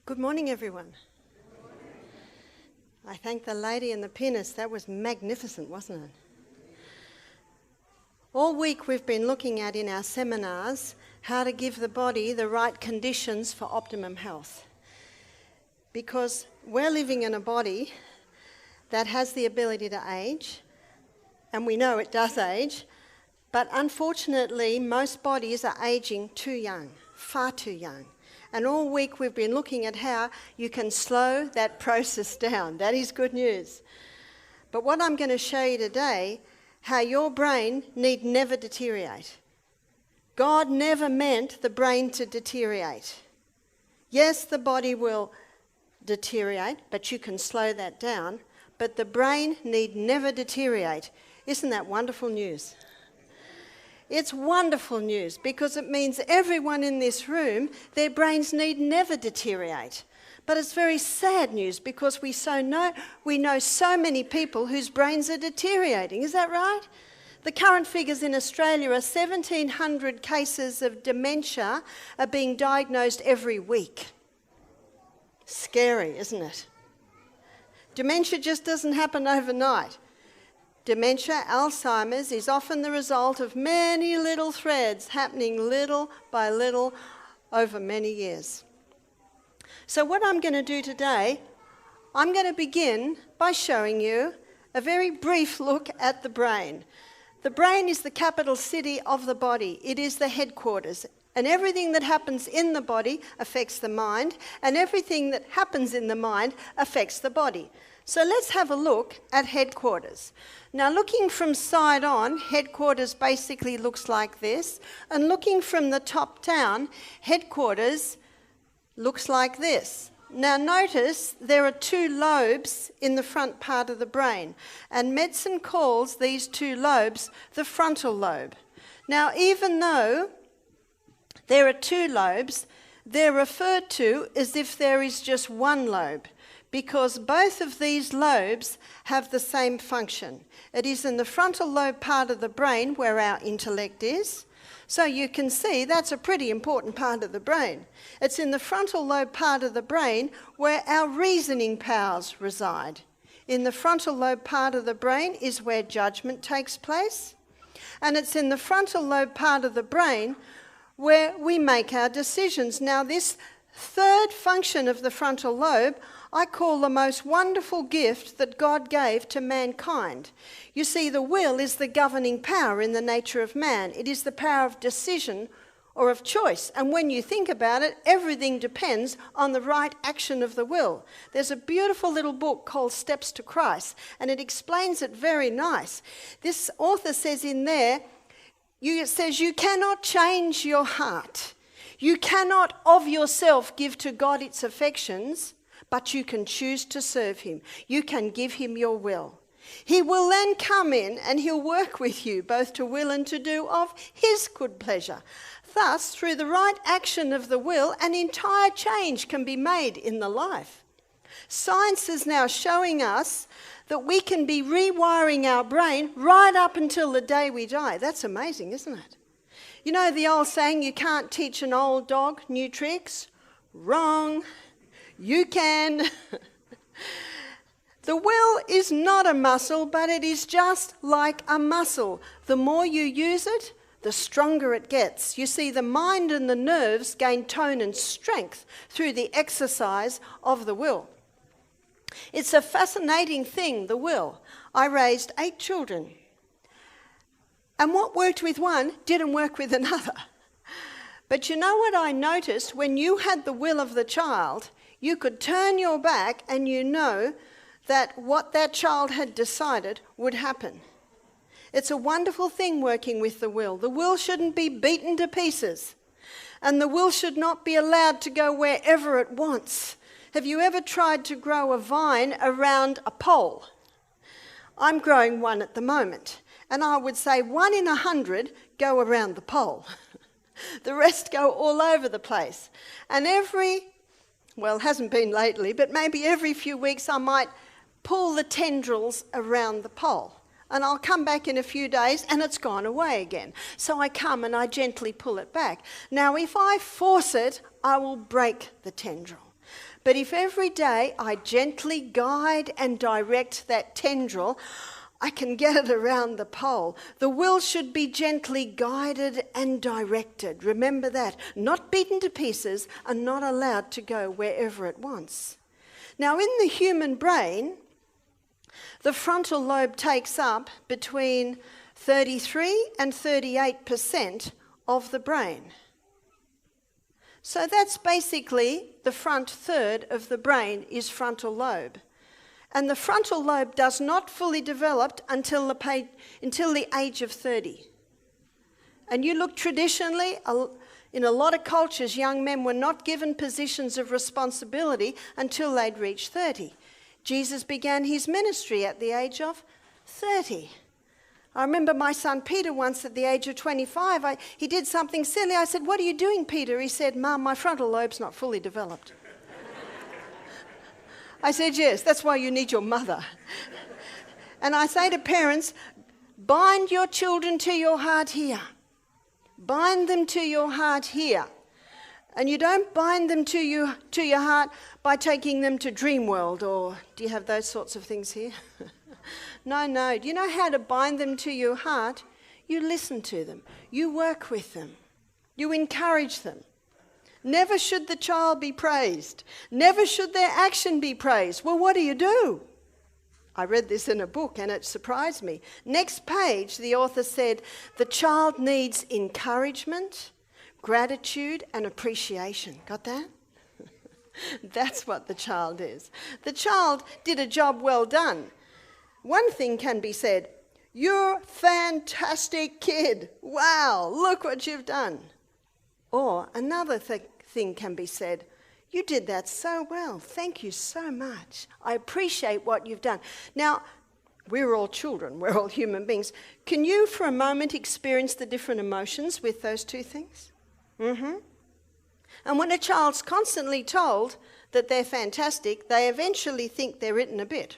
Good morning, everyone. I thank the lady and the pianist. That was magnificent, wasn't it? All week we've been looking at in our seminars how to give the body the right conditions for optimum health. Because we're living in a body that has the ability to age, and we know it does age, but unfortunately most bodies are aging too young, far too young. And all week we've been looking at how you can slow that process down. That is good news. But what I'm going to show you today, how your brain need never deteriorate. God never meant the brain to deteriorate. Yes, the body will deteriorate, but you can slow that down. But the brain need never deteriorate. Isn't that wonderful news? It's wonderful news because it means everyone in this room, their brains need never deteriorate. But it's very sad news because we know so many people whose brains are deteriorating. Is that right? The current figures in Australia are 1,700 cases of dementia are being diagnosed every week. Scary, isn't it? Dementia just doesn't happen overnight. Dementia, Alzheimer's, is often the result of many little threads happening little by little over many years. So what I'm going to do today, I'm going to begin by showing you a very brief look at the brain. The brain is the capital city of the body. It is the headquarters. And everything that happens in the body affects the mind, and everything that happens in the mind affects the body. So let's have a look at headquarters. Now, looking from side on, headquarters basically looks like this. And looking from the top down, headquarters looks like this. Now, notice there are two lobes in the front part of the brain. And medicine calls these two lobes the frontal lobe. Now, even though there are two lobes, they're referred to as if there is just one lobe, because both of these lobes have the same function. It is in the frontal lobe part of the brain where our intellect is. So you can see that's a pretty important part of the brain. It's in the frontal lobe part of the brain where our reasoning powers reside. In the frontal lobe part of the brain is where judgment takes place. And it's in the frontal lobe part of the brain where we make our decisions. Now, this third function of the frontal lobe I call the most wonderful gift that God gave to mankind. You see, the will is the governing power in the nature of man. It is the power of decision or of choice. And when you think about it, everything depends on the right action of the will. There's a beautiful little book called Steps to Christ, and it explains it very nice. This author says in there, it says, you cannot change your heart. You cannot of yourself give to God its affections, but you can choose to serve him. You can give him your will. He will then come in and he'll work with you, both to will and to do of his good pleasure. Thus, through the right action of the will, an entire change can be made in the life. Science is now showing us that we can be rewiring our brain right up until the day we die. That's amazing, isn't it? You know the old saying, you can't teach an old dog new tricks? Wrong. You can. The will is not a muscle, but it is just like a muscle. The more you use it, the stronger it gets. You see, the mind and the nerves gain tone and strength through the exercise of the will. It's a fascinating thing, the will. I raised 8 children. And what worked with one didn't work with another. But you know what I noticed? When you had the will of the child, you could turn your back and you know that what that child had decided would happen. It's a wonderful thing working with the will. The will shouldn't be beaten to pieces. And the will should not be allowed to go wherever it wants. Have you ever tried to grow a vine around a pole? I'm growing one at the moment. And I would say 1 in 100 go around the pole. The rest go all over the place. And it hasn't been lately, but maybe every few weeks I might pull the tendrils around the pole. And I'll come back in a few days and it's gone away again. So I come and I gently pull it back. Now, if I force it, I will break the tendril. But if every day I gently guide and direct that tendril, I can get it around the pole. The will should be gently guided and directed. Remember that. Not beaten to pieces and not allowed to go wherever it wants. Now, in the human brain, the frontal lobe takes up between 33 and 38% of the brain. So that's basically the front third of the brain is frontal lobe. And the frontal lobe does not fully develop until the age of 30. And you look traditionally, in a lot of cultures, young men were not given positions of responsibility until they'd reached 30. Jesus began his ministry at the age of 30. I remember my son Peter once at the age of 25, he did something silly. I said, "What are you doing, Peter?" He said, "Mum, my frontal lobe's not fully developed." I said, "Yes, that's why you need your mother." And I say to parents, bind your children to your heart here. Bind them to your heart here. And you don't bind them to your heart by taking them to Dreamworld, or do you have those sorts of things here? No. Do you know how to bind them to your heart? You listen to them. You work with them. You encourage them. Never should the child be praised. Never should their action be praised. Well, what do? I read this in a book and it surprised me. Next page, the author said, the child needs encouragement, gratitude, and appreciation. Got that? That's what the child is. The child did a job well done. One thing can be said, "You're a fantastic kid. Wow, look what you've done." Or another thing can be said, "You did that so well. Thank you so much. I appreciate what you've done." Now, we're all children. We're all human beings. Can you for a moment experience the different emotions with those two things? And when a child's constantly told that they're fantastic, they eventually think they're written a bit.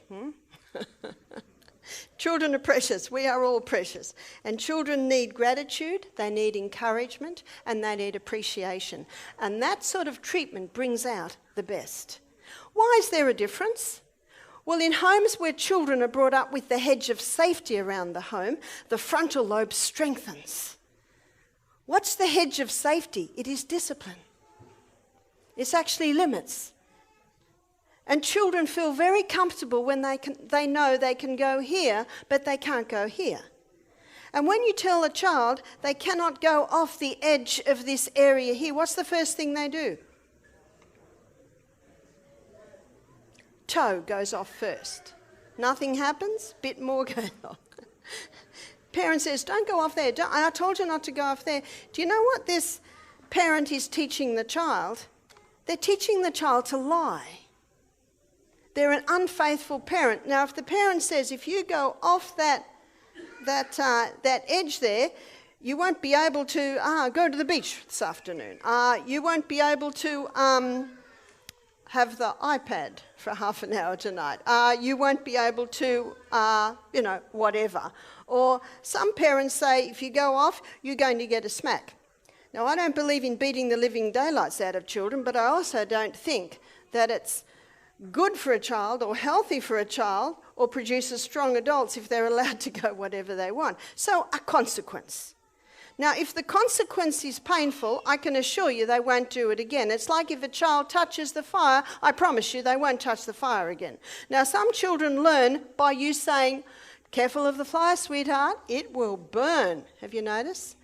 Children are precious. We are all precious. And children need gratitude, they need encouragement, and they need appreciation. And that sort of treatment brings out the best. Why is there a difference? Well, in homes where children are brought up with the hedge of safety around the home, the frontal lobe strengthens. What's the hedge of safety? It is discipline. It's actually limits. And children feel very comfortable when they know they can go here, but they can't go here. And when you tell a child they cannot go off the edge of this area here, what's the first thing they do? Toe goes off first. Nothing happens, bit more goes off. Parent says, "Don't go off there. I told you not to go off there." Do you know what this parent is teaching the child? They're teaching the child to lie. They're an unfaithful parent. Now, if the parent says, "If you go off that edge there, you won't be able to go to the beach this afternoon. You won't be able to have the iPad for half an hour tonight. You won't be able to, whatever." Or some parents say, "If you go off, you're going to get a smack." Now, I don't believe in beating the living daylights out of children, but I also don't think that it's good for a child or healthy for a child or produces strong adults if they're allowed to go whatever they want. So a consequence. Now, if the consequence is painful, I can assure you they won't do it again. It's like if a child touches the fire, I promise you they won't touch the fire again. Now, some children learn by you saying, "Careful of the fire, sweetheart, it will burn." Have you noticed?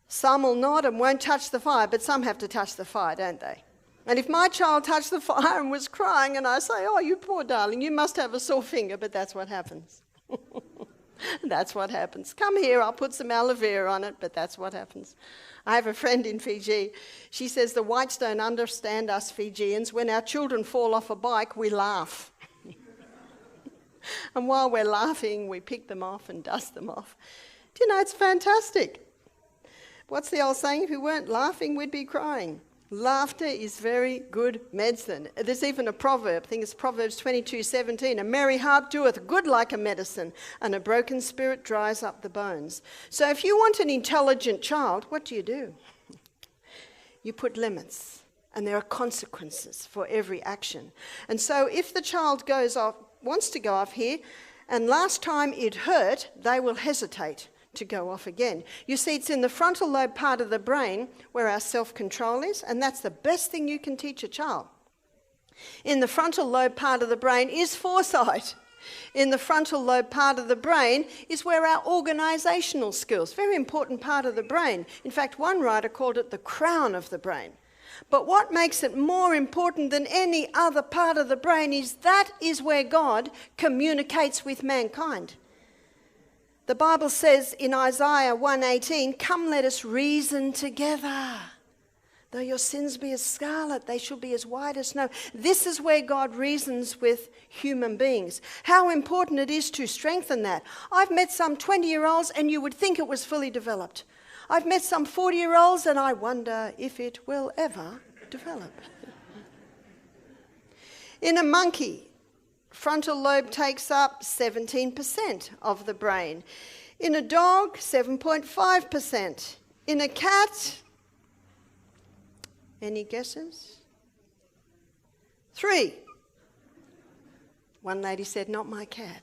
Some will nod and won't touch the fire, but some have to touch the fire, don't they? And if my child touched the fire and was crying and I say, "Oh, you poor darling, you must have a sore finger," but that's what happens. That's what happens. "Come here, I'll put some aloe vera on it," but that's what happens. I have a friend in Fiji. She says the whites don't understand us Fijians. When our children fall off a bike, we laugh. And while we're laughing, we pick them off and dust them off. Do you know, it's fantastic. What's the old saying? If we weren't laughing, we'd be crying. Laughter is very good medicine. There's even a proverb, I think it's Proverbs 22:17. "A merry heart doeth good like a medicine, and a broken spirit dries up the bones." So if you want an intelligent child, what do? You put limits. And there are consequences for every action. And so if the child wants to go off here, and last time it hurt, they will hesitate to go off again. You see, it's in the frontal lobe part of the brain where our self-control is, and that's the best thing you can teach a child. In the frontal lobe part of the brain is foresight. In the frontal lobe part of the brain is where our organisational skills, very important part of the brain. In fact, one writer called it the crown of the brain. But what makes it more important than any other part of the brain is that is where God communicates with mankind. The Bible says in Isaiah 1:18, "Come, let us reason together. Though your sins be as scarlet, they shall be as white as snow." This is where God reasons with human beings. How important it is to strengthen that. I've met some 20-year-olds and you would think it was fully developed. I've met some 40-year-olds and I wonder if it will ever develop. In a monkey, frontal lobe takes up 17% of the brain. In a dog, 7.5%. In a cat, any guesses? 3. One lady said, "Not my cat."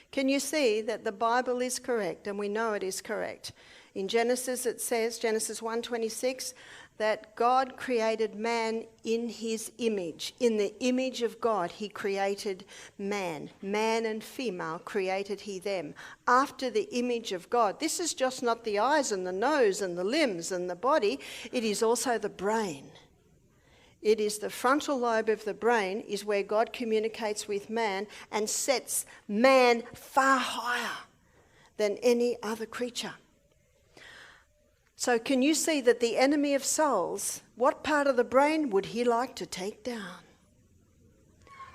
Can you see that the Bible is correct, and we know it is correct? In Genesis it says, Genesis 1:26, that God created man in his image. In the image of God he created man. Man and female created he them. After the image of God. This is just not the eyes and the nose and the limbs and the body. It is also the brain. It is the frontal lobe of the brain is where God communicates with man and sets man far higher than any other creature. So can you see that the enemy of souls, what part of the brain would he like to take down?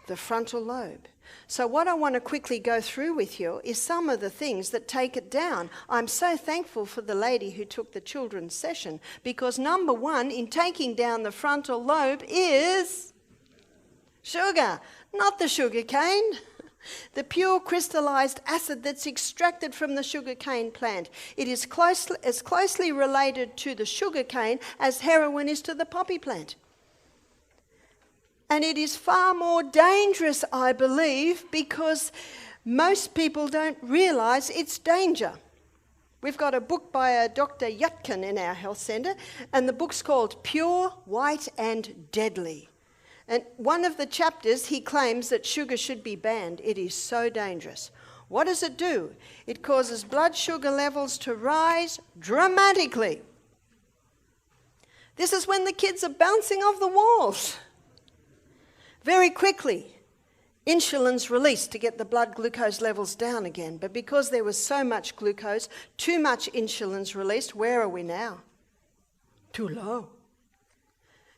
The frontal lobe. So what I want to quickly go through with you is some of the things that take it down. I'm so thankful for the lady who took the children's session, because number one in taking down the frontal lobe is sugar, not the sugar cane. The pure crystallized acid that's extracted from the sugarcane plant. It is as closely related to the sugarcane as heroin is to the poppy plant. And it is far more dangerous, I believe, because most people don't realise its danger. We've got a book by a Dr. Yutkin in our health centre, and the book's called Pure, White and Deadly. And one of the chapters, he claims that sugar should be banned. It is so dangerous. What does it do? It causes blood sugar levels to rise dramatically. This is when the kids are bouncing off the walls. Very quickly, insulin's released to get the blood glucose levels down again. But because there was so much glucose, too much insulin's released. Where are we now? Too low.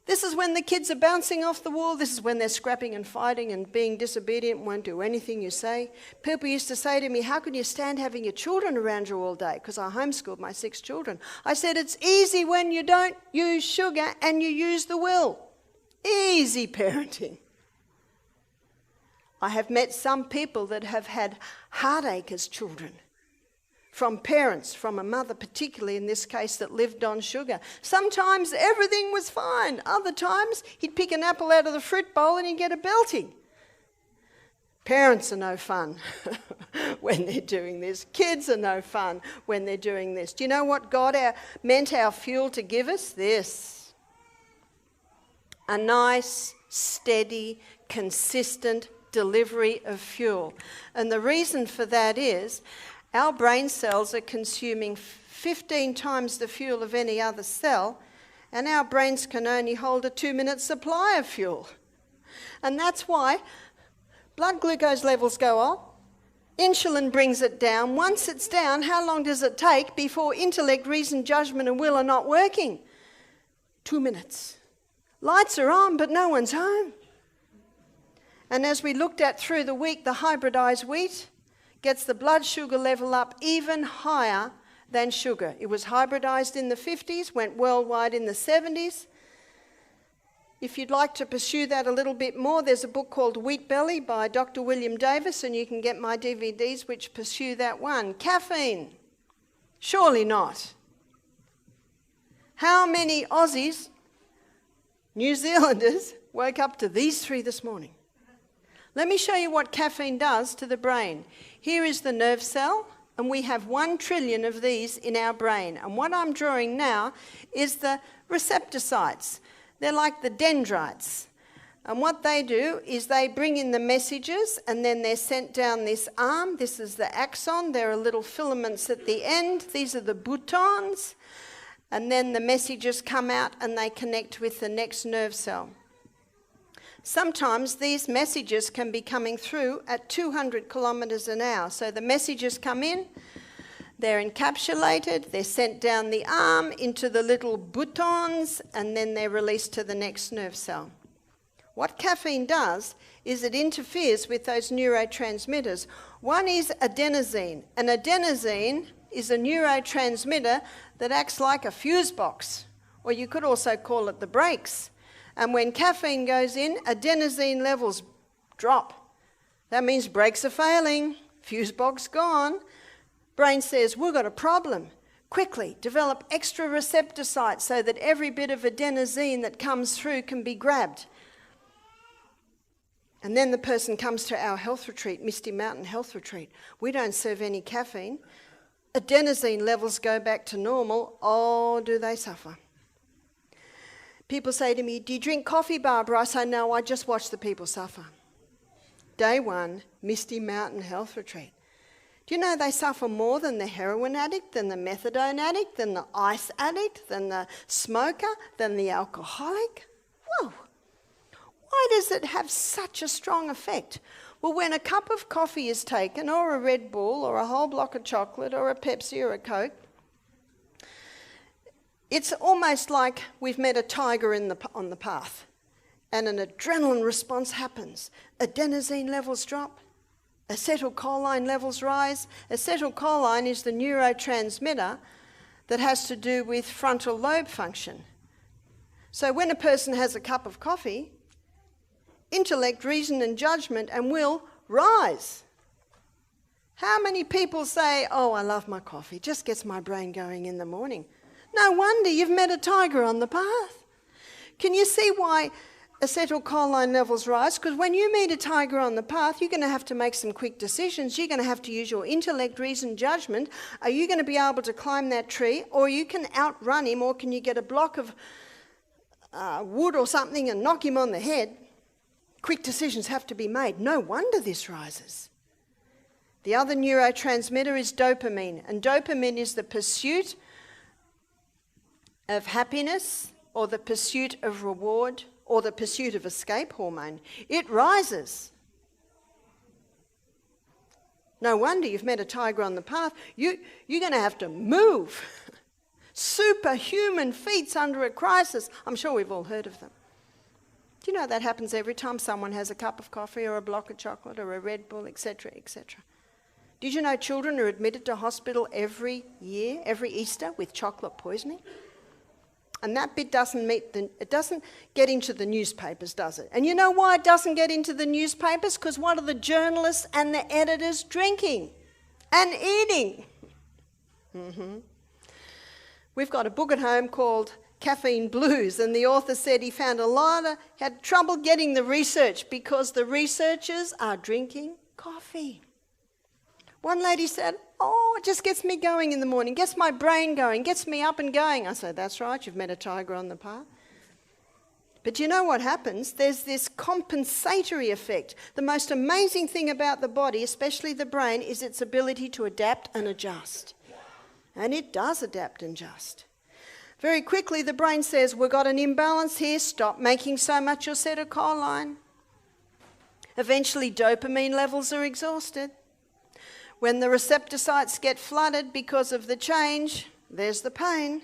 This is when the kids are bouncing off the wall. This is when they're scrapping and fighting and being disobedient, won't do anything you say. People used to say to me, "How can you stand having your children around you all day?" Because I homeschooled my 6 children. I said, "It's easy when you don't use sugar and you use the will." Easy parenting. I have met some people that have had heartache as children. From parents, from a mother particularly in this case, that lived on sugar. Sometimes everything was fine. Other times he'd pick an apple out of the fruit bowl and he'd get a belting. Parents are no fun when they're doing this. Kids are no fun when they're doing this. Do you know what God meant our fuel to give us? This. A nice, steady, consistent delivery of fuel. And the reason for that is our brain cells are consuming 15 times the fuel of any other cell, and our brains can only hold a 2-minute supply of fuel. And that's why blood glucose levels go up, insulin brings it down. Once it's down, how long does it take before intellect, reason, judgment and will are not working? 2 minutes. Lights are on, but no one's home. And as we looked at through the week, the hybridized wheat gets the blood sugar level up even higher than sugar. It was hybridized in the 50s, went worldwide in the 70s. If you'd like to pursue that a little bit more, there's a book called Wheat Belly by Dr. William Davis, and you can get my DVDs which pursue that one. Caffeine? Surely not. How many Aussies, New Zealanders, woke up to these three this morning? Let me show you what caffeine does to the brain. Here is the nerve cell, and we have 1 trillion of these in our brain. And what I'm drawing now is the receptor sites. They're like the dendrites. And what they do is they bring in the messages, and then they're sent down this arm. This is the axon. There are little filaments at the end. These are the boutons. And then the messages come out and they connect with the next nerve cell. Sometimes these messages can be coming through at 200 kilometres an hour. So the messages come in, they're encapsulated, they're sent down the arm into the little boutons, and then they're released to the next nerve cell. What caffeine does is it interferes with those neurotransmitters. One is adenosine. An adenosine is a neurotransmitter that acts like a fuse box, or you could also call it the brakes. And when caffeine goes in, adenosine levels drop. That means brakes are failing, fuse box gone. Brain says, we've got a problem. Quickly, develop extra receptor sites so that every bit of adenosine that comes through can be grabbed. And then the person comes to our health retreat, Misty Mountain Health Retreat. We don't serve any caffeine. Adenosine levels go back to normal. Oh, do they suffer. People say to me, do you drink coffee, Barbara? I say, no, I just watch the people suffer. Day 1, Misty Mountain Health Retreat. Do you know they suffer more than the heroin addict, than the methadone addict, than the ice addict, than the smoker, than the alcoholic? Whoa! Why does it have such a strong effect? Well, when a cup of coffee is taken, or a Red Bull, or a whole block of chocolate, or a Pepsi, or a Coke, it's almost like we've met a tiger on the path, and an adrenaline response happens. Adenosine levels drop, acetylcholine levels rise. Acetylcholine is the neurotransmitter that has to do with frontal lobe function. So when a person has a cup of coffee, intellect, reason and judgment and will rise. How many people say, oh, I love my coffee, just gets my brain going in the morning? No wonder you've met a tiger on the path. Can you see why acetylcholine levels rise? Because when you meet a tiger on the path, you're going to have to make some quick decisions. You're going to have to use your intellect, reason, judgment. Are you going to be able to climb that tree, or you can outrun him, or can you get a block of wood or something and knock him on the head? Quick decisions have to be made. No wonder this rises. The other neurotransmitter is dopamine, and dopamine is the pursuit of happiness, or the pursuit of reward, or the pursuit of escape hormone. It rises. No wonder you've met a tiger on the path. You're going to have to move. Superhuman feats under a crisis. I'm sure we've all heard of them. Do you know that happens every time someone has a cup of coffee or a block of chocolate or a Red Bull, etc., etc.? Did you know children are admitted to hospital every year, every Easter, with chocolate poisoning? And that bit doesn't get into the newspapers, does it? And you know why it doesn't get into the newspapers? Because what are the journalists and the editors drinking and eating? We've got a book at home called Caffeine Blues, and the author said he had trouble getting the research because the researchers are drinking coffee. One lady said, oh, it just gets me going in the morning, gets my brain going, gets me up and going. I said, that's right, you've met a tiger on the path. But you know what happens? There's this compensatory effect. The most amazing thing about the body, especially the brain, is its ability to adapt and adjust. And it does adapt and adjust. Very quickly, the brain says, we've got an imbalance here, stop making so much acetylcholine. Eventually, dopamine levels are exhausted. When the receptor sites get flooded because of the change, there's the pain.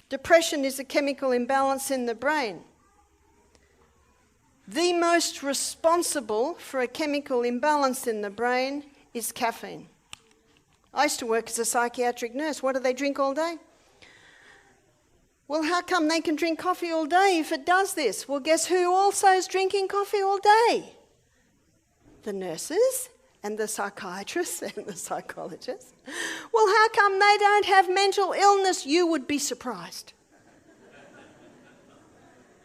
Depression is a chemical imbalance in the brain. The most responsible for a chemical imbalance in the brain is caffeine. I used to work as a psychiatric nurse. What do they drink all day? Well, how come they can drink coffee all day if it does this? Well, guess who also is drinking coffee all day? The nurses and the psychiatrists and the psychologists. Well, how come they don't have mental illness? You would be surprised.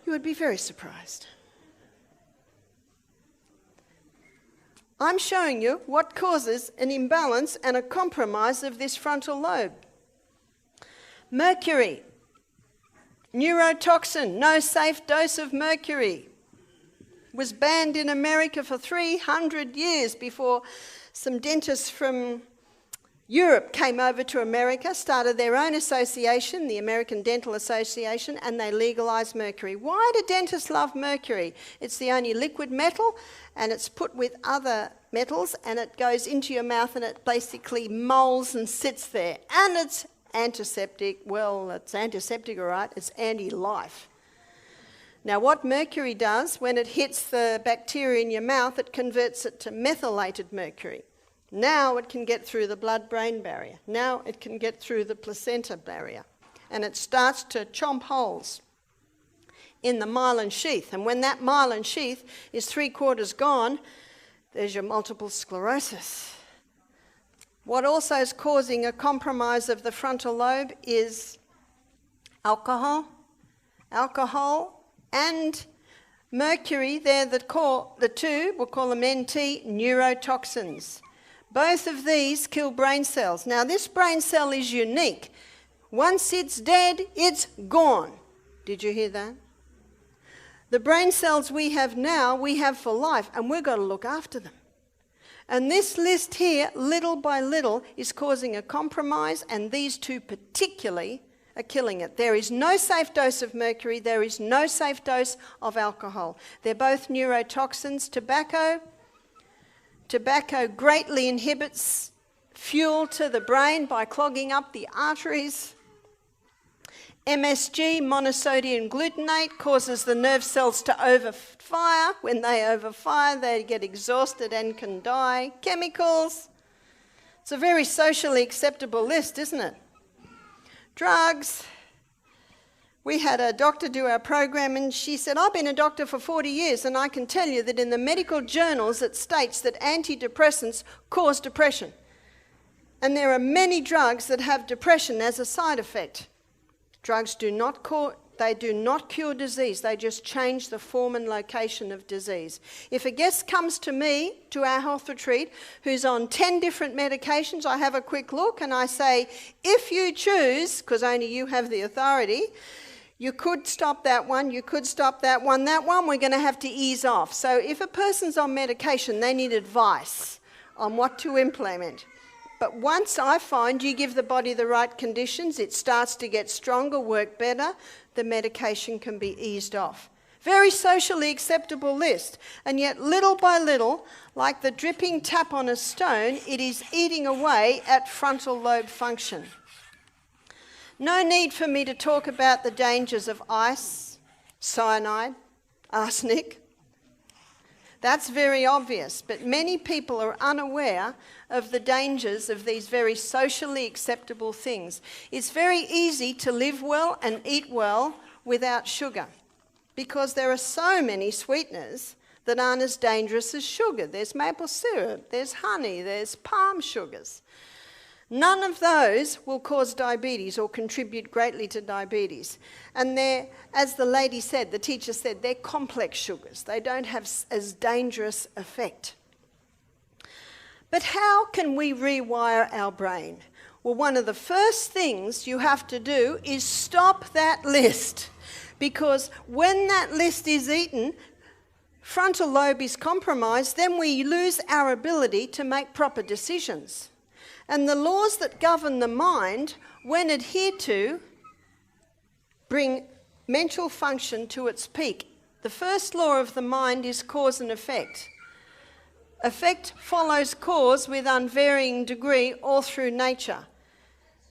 You would be very surprised. I'm showing you what causes an imbalance and a compromise of this frontal lobe. Mercury, neurotoxin, no safe dose of mercury, was banned in America for 300 years before some dentists from Europe came over to America, started their own association, the American Dental Association, and they legalised mercury. Why do dentists love mercury? It's the only liquid metal, and it's put with other metals, and it goes into your mouth and it basically molds and sits there. And it's antiseptic. Well, it's antiseptic, all right. It's anti-life. Now, what mercury does, when it hits the bacteria in your mouth, it converts it to methylated mercury. Now it can get through the blood-brain barrier. Now it can get through the placenta barrier. And it starts to chomp holes in the myelin sheath. And when that myelin sheath is 3/4 gone, there's your multiple sclerosis. What also is causing a compromise of the frontal lobe is alcohol. Alcohol and mercury, they're the two, we'll call them NT, neurotoxins. Both of these kill brain cells. Now, this brain cell is unique. Once it's dead, it's gone. Did you hear that? The brain cells we have now, we have for life, and we've got to look after them. And this list here, little by little, is causing a compromise, and these two particularly are killing it. There is no safe dose of mercury. There is no safe dose of alcohol. They're both neurotoxins. Tobacco greatly inhibits fuel to the brain by clogging up the arteries. MSG, monosodium glutamate, causes the nerve cells to overfire. When they overfire, they get exhausted and can die. Chemicals. It's a very socially acceptable list, isn't it? Drugs. We had a doctor do our program, and she said, I've been a doctor for 40 years, and I can tell you that in the medical journals it states that antidepressants cause depression. And there are many drugs that have depression as a side effect. Drugs do not cure disease, they just change the form and location of disease. If a guest comes to me, to our health retreat, who's on 10 different medications, I have a quick look and I say, if you choose, because only you have the authority, you could stop that one, you could stop that one we're going to have to ease off. So if a person's on medication, they need advice on what to implement. But once I find you give the body the right conditions, it starts to get stronger, work better, the medication can be eased off. Very socially acceptable list. And yet little by little, like the dripping tap on a stone, it is eating away at frontal lobe function. No need for me to talk about the dangers of ice, cyanide, arsenic. That's very obvious, but many people are unaware of the dangers of these very socially acceptable things. It's very easy to live well and eat well without sugar because there are so many sweeteners that aren't as dangerous as sugar. There's maple syrup, there's honey, there's palm sugars. None of those will cause diabetes or contribute greatly to diabetes. And they're, as the lady said, the teacher said, they're complex sugars. They don't have as dangerous effect. But how can we rewire our brain? Well, one of the first things you have to do is stop that list. Because when that list is eaten, frontal lobe is compromised, then we lose our ability to make proper decisions. And the laws that govern the mind, when adhered to, bring mental function to its peak. The first law of the mind is cause and effect. Effect follows cause with unvarying degree all through nature.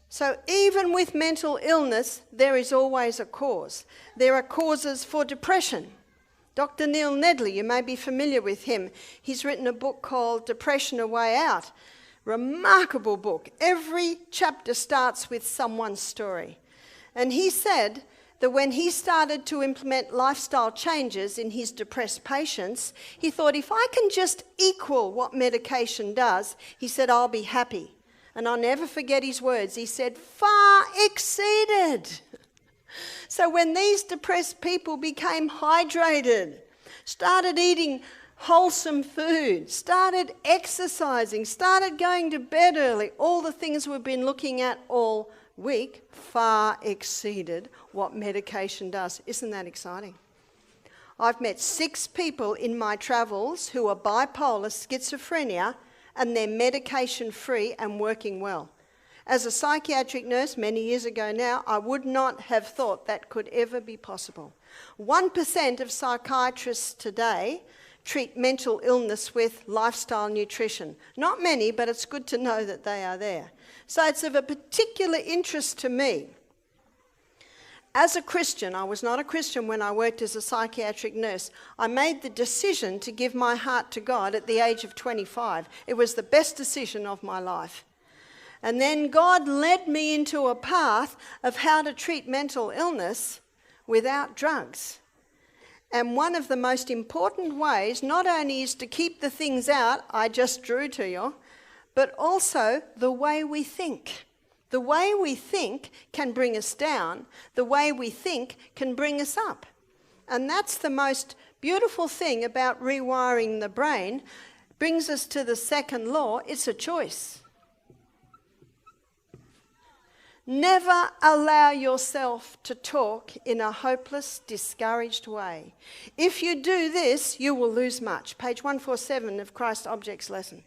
So even with mental illness, there is always a cause. There are causes for depression. Dr. Neil Nedley, you may be familiar with him. He's written a book called Depression: A Way Out. Remarkable book. Every chapter starts with someone's story. And he said, that when he started to implement lifestyle changes in his depressed patients, he thought, if I can just equal what medication does, he said, I'll be happy. And I'll never forget his words. He said, far exceeded. So when these depressed people became hydrated, started eating wholesome food, started exercising, started going to bed early, all the things we've been looking at all week far exceeded what medication does. Isn't that exciting? I've met 6 people in my travels who are bipolar, schizophrenia, and they're medication-free and working well. As a psychiatric nurse many years ago now, I would not have thought that could ever be possible. 1% of psychiatrists today treat mental illness with lifestyle nutrition. Not many, but it's good to know that they are there. So it's of a particular interest to me. As a Christian, I was not a Christian when I worked as a psychiatric nurse. I made the decision to give my heart to God at the age of 25. It was the best decision of my life. And then God led me into a path of how to treat mental illness without drugs. And one of the most important ways not only is to keep the things out I just drew to you, but also the way we think. The way we think can bring us down. The way we think can bring us up. And that's the most beautiful thing about rewiring the brain. Brings us to the second law. It's a choice. Never allow yourself to talk in a hopeless, discouraged way. If you do this, you will lose much. Page 147 of Christ Objects lesson.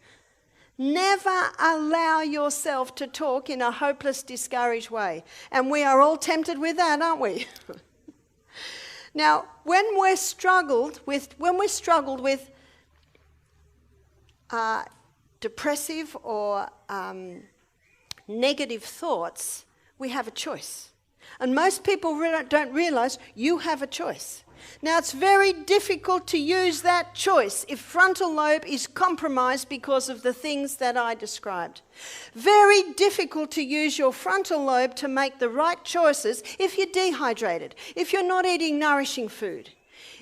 Never allow yourself to talk in a hopeless, discouraged way. And we are all tempted with that, aren't we? Now, when we're struggled with depressive or negative thoughts, we have a choice. And most people don't realise you have a choice. Now, it's very difficult to use that choice if frontal lobe is compromised because of the things that I described. Very difficult to use your frontal lobe to make the right choices if you're dehydrated, if you're not eating nourishing food,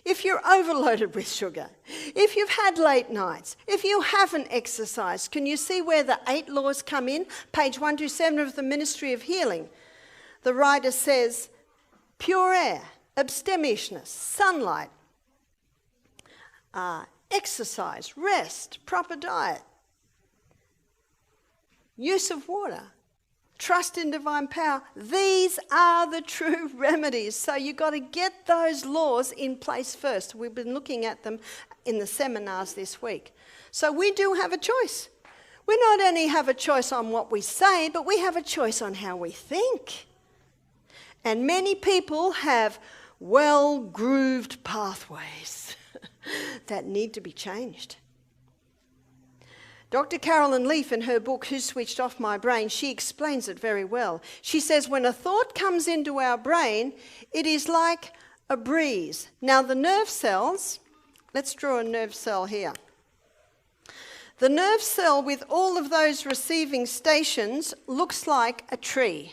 if you're overloaded with sugar, if you've had late nights, if you haven't exercised. Can you see where the 8 laws come in? Page 127 of the Ministry of Healing. The writer says, pure air, abstemiousness, sunlight, exercise, rest, proper diet, use of water, trust in divine power. These are the true remedies. So you've got to get those laws in place first. We've been looking at them in the seminars this week. So we do have a choice. We not only have a choice on what we say, but we have a choice on how we think. And many people have well-grooved pathways that need to be changed. Dr. Carolyn Leaf, in her book, Who Switched Off My Brain, she explains it very well. She says, when a thought comes into our brain, it is like a breeze. Now, the nerve cells, let's draw a nerve cell here. The nerve cell with all of those receiving stations looks like a tree.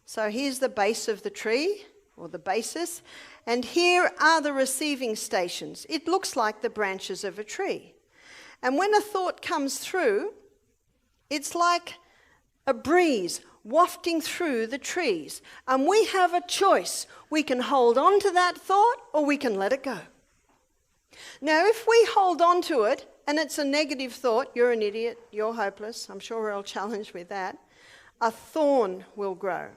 So here's the base of the tree, or the basis, and here are the receiving stations. It looks like the branches of a tree. And when a thought comes through, it's like a breeze wafting through the trees. And we have a choice. We can hold on to that thought or we can let it go. Now, if we hold on to it and it's a negative thought, you're an idiot, you're hopeless, I'm sure we're all challenged with that, a thorn will grow.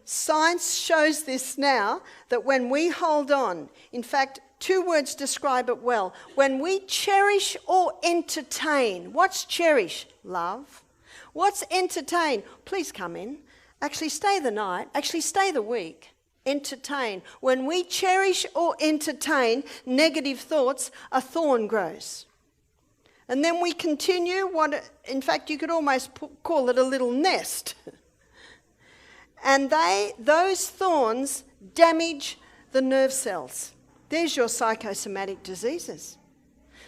Science shows this now, that when we hold on, in fact, 2 words describe it well. When we cherish or entertain, what's cherish? Love. What's entertain? Please come in. Actually, stay the night. Actually, stay the week. Entertain. When we cherish or entertain negative thoughts, a thorn grows. And then we continue in fact, you could almost call it a little nest. And those thorns damage the nerve cells. There's your psychosomatic diseases.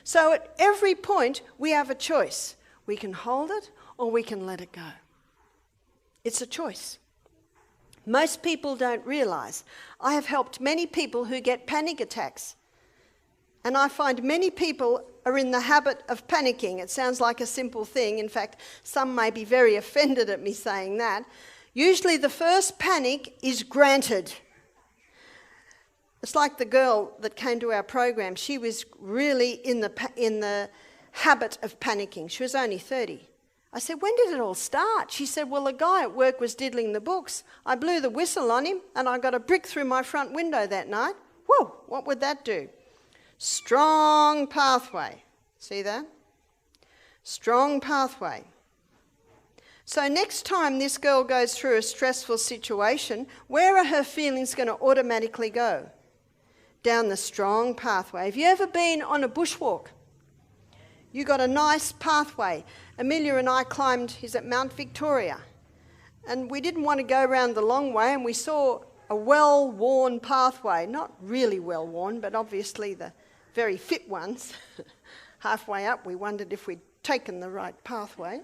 So at every point, we have a choice. We can hold it or we can let it go. It's a choice. Most people don't realise I have helped many people who get panic attacks. And I find many people are in the habit of panicking. It sounds like a simple thing. In fact, some may be very offended at me saying that. Usually the first panic is granted. It's like the girl that came to our program. She was really in the habit of panicking. She was only 30. I said, when did it all start? She said, well, a guy at work was diddling the books. I blew the whistle on him and I got a brick through my front window that night. Whoa, what would that do? Strong pathway. See that? Strong pathway. So next time this girl goes through a stressful situation, where are her feelings going to automatically go? Down the strong pathway. Have you ever been on a bushwalk? You got a nice pathway. Amelia and I climbed, he's at Mount Victoria. And we didn't want to go around the long way, and we saw a well-worn pathway. Not really well-worn, but obviously the very fit ones. Halfway up, we wondered if we'd taken the right pathway.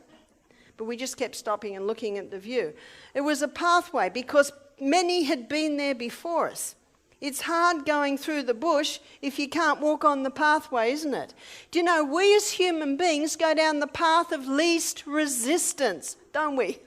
But we just kept stopping and looking at the view. It was a pathway because many had been there before us. It's hard going through the bush if you can't walk on the pathway, isn't it? Do you know, we as human beings go down the path of least resistance, don't we?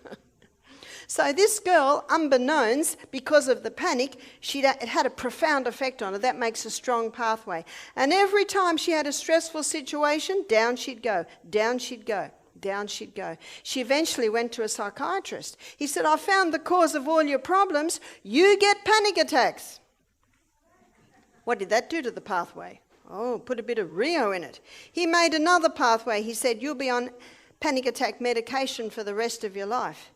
So this girl, unbeknownst, because of the panic, it had a profound effect on her. That makes a strong pathway. And every time she had a stressful situation, down she'd go, down she'd go, down she'd go. She eventually went to a psychiatrist. He said, I found the cause of all your problems. You get panic attacks. What did that do to the pathway? Oh, put a bit of Rio in it. He made another pathway. He said, you'll be on panic attack medication for the rest of your life.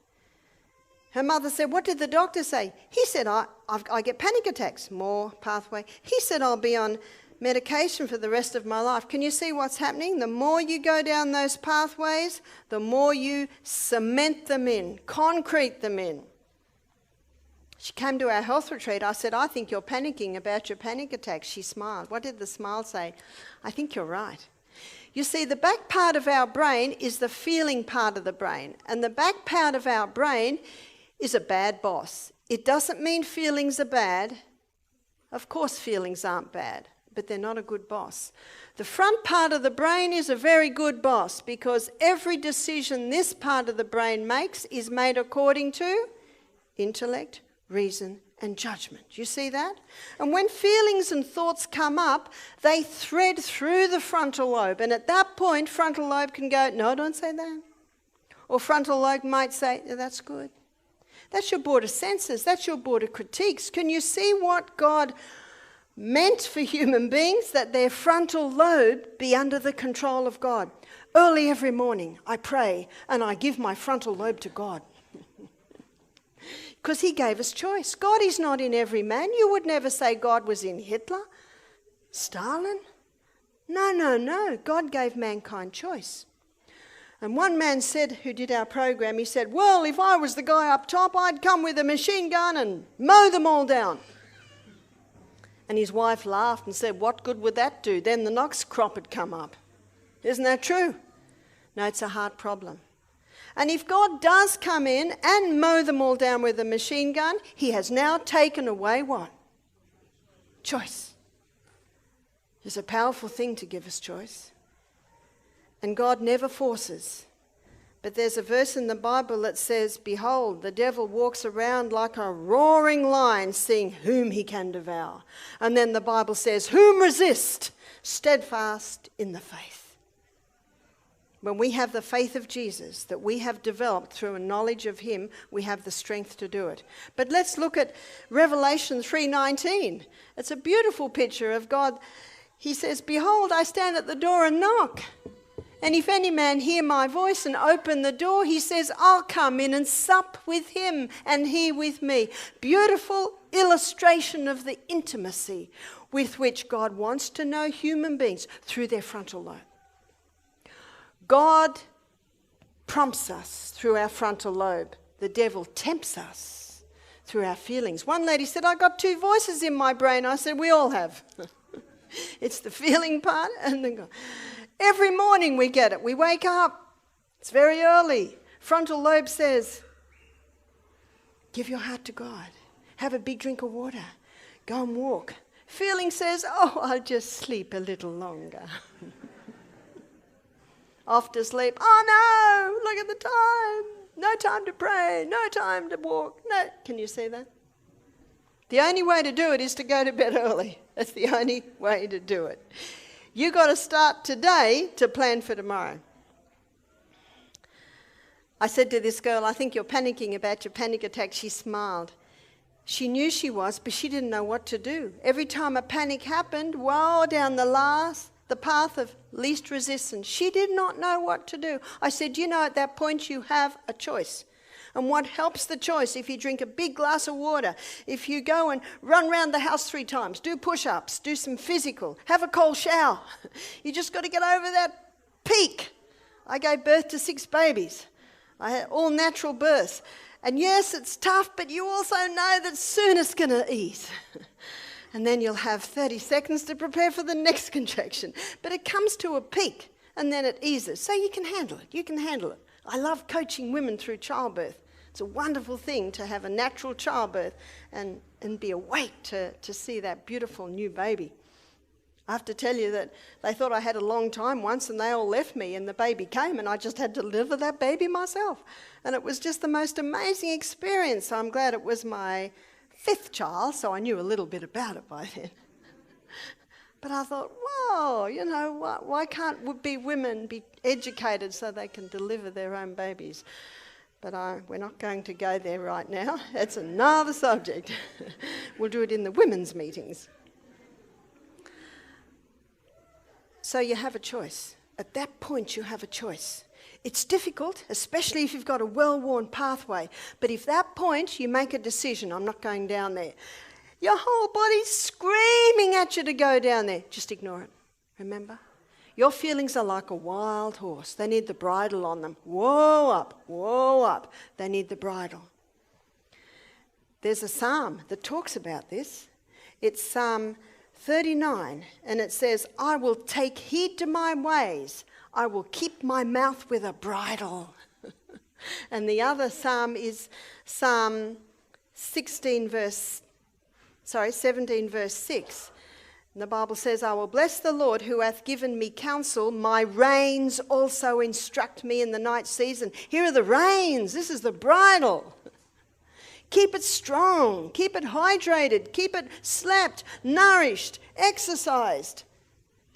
Her mother said, what did the doctor say? He said, I get panic attacks. More pathway. He said, I'll be on medication for the rest of my life. Can you see what's happening? The more you go down those pathways, the more you cement them in, concrete them in. She came to our health retreat. I said, I think you're panicking about your panic attacks. She smiled. What did the smile say? I think you're right. You see, the back part of our brain is the feeling part of the brain. And the back part of our brain is a bad boss. It doesn't mean feelings are bad. Of course feelings aren't bad, but they're not a good boss. The front part of the brain is a very good boss because every decision this part of the brain makes is made according to intellect, reason and judgment. You see that? And when feelings and thoughts come up, they thread through the frontal lobe. And at that point, frontal lobe can go, no, don't say that. Or frontal lobe might say, yeah, that's good. That's your board of senses. That's your board of critiques. Can you see what God meant for human beings? That their frontal lobe be under the control of God. Early every morning, I pray and I give my frontal lobe to God. Because he gave us choice. God is not in every man. You would never say God was in Hitler, Stalin. No. God gave mankind choice. And one man said, who did our program, he said, well, if I was the guy up top, I'd come with a machine gun and mow them all down. And his wife laughed and said, what good would that do? Then the next crop had come up. Isn't that true? No, it's a heart problem. And if God does come in and mow them all down with a machine gun, he has now taken away what? Choice. It's a powerful thing to give us choice. And God never forces. But there's a verse in the Bible that says, behold, the devil walks around like a roaring lion, seeing whom he can devour. And then the Bible says, whom resist? Steadfast in the faith. When we have the faith of Jesus that we have developed through a knowledge of him, we have the strength to do it. But let's look at Revelation 3:19. It's a beautiful picture of God. He says, behold, I stand at the door and knock. And if any man hear my voice and open the door, he says, I'll come in and sup with him and he with me. Beautiful illustration of the intimacy with which God wants to know human beings through their frontal lobe. God prompts us through our frontal lobe. The devil tempts us through our feelings. One lady said, I got two voices in my brain. I said, we all have. It's the feeling part and the God. Every morning we get it. We wake up. It's very early. Frontal lobe says, Give your heart to God. Have a big drink of water. Go and walk. Feeling says, oh, I'll just sleep a little longer. Off to sleep. Oh no, look at the time. No time to pray. No time to walk. No. Can you see that? The only way to do it is to go to bed early. That's the only way to do it. You got to start today to plan for tomorrow. I said to this girl, I think you're panicking about your panic attack. She smiled. She knew she was, but she didn't know what to do. Every time a panic happened, whoa, down the path of least resistance. She did not know what to do. I said, you know, at that point you have a choice. And what helps the choice? If you drink a big glass of water, if you go and run around the house 3 times, do push-ups, do some physical, have a cold shower. You just got to get over that peak. I gave birth to 6 babies. I had all natural births. And yes, it's tough, but you also know that soon it's going to ease. And then you'll have 30 seconds to prepare for the next contraction. But it comes to a peak, and then it eases. So you can handle it. You can handle it. I love coaching women through childbirth. It's a wonderful thing to have a natural childbirth and be awake to see that beautiful new baby. I have to tell you that they thought I had a long time once and they all left me and the baby came and I just had to deliver that baby myself. And it was just the most amazing experience. So I'm glad it was my 5th child, so I knew a little bit about it by then. But I thought, whoa, you know, why can't women be educated so they can deliver their own babies? But we're not going to go there right now. That's another subject. We'll do it in the women's meetings. So you have a choice. At that point, you have a choice. It's difficult, especially if you've got a well-worn pathway. But if that point you make a decision, I'm not going down there, your whole body's screaming at you to go down there. Just ignore it. Remember? Your feelings are like a wild horse. They need the bridle on them. Whoa up, whoa up. They need the bridle. There's a psalm that talks about this. It's Psalm 39, and it says, I will take heed to my ways. I will keep my mouth with a bridle. And the other psalm is Psalm 17 verse 6. And the Bible says, I will bless the Lord who hath given me counsel. My reins also instruct me in the night season. Here are the reins. This is the bridle. Keep it strong. Keep it hydrated. Keep it slept, nourished, exercised.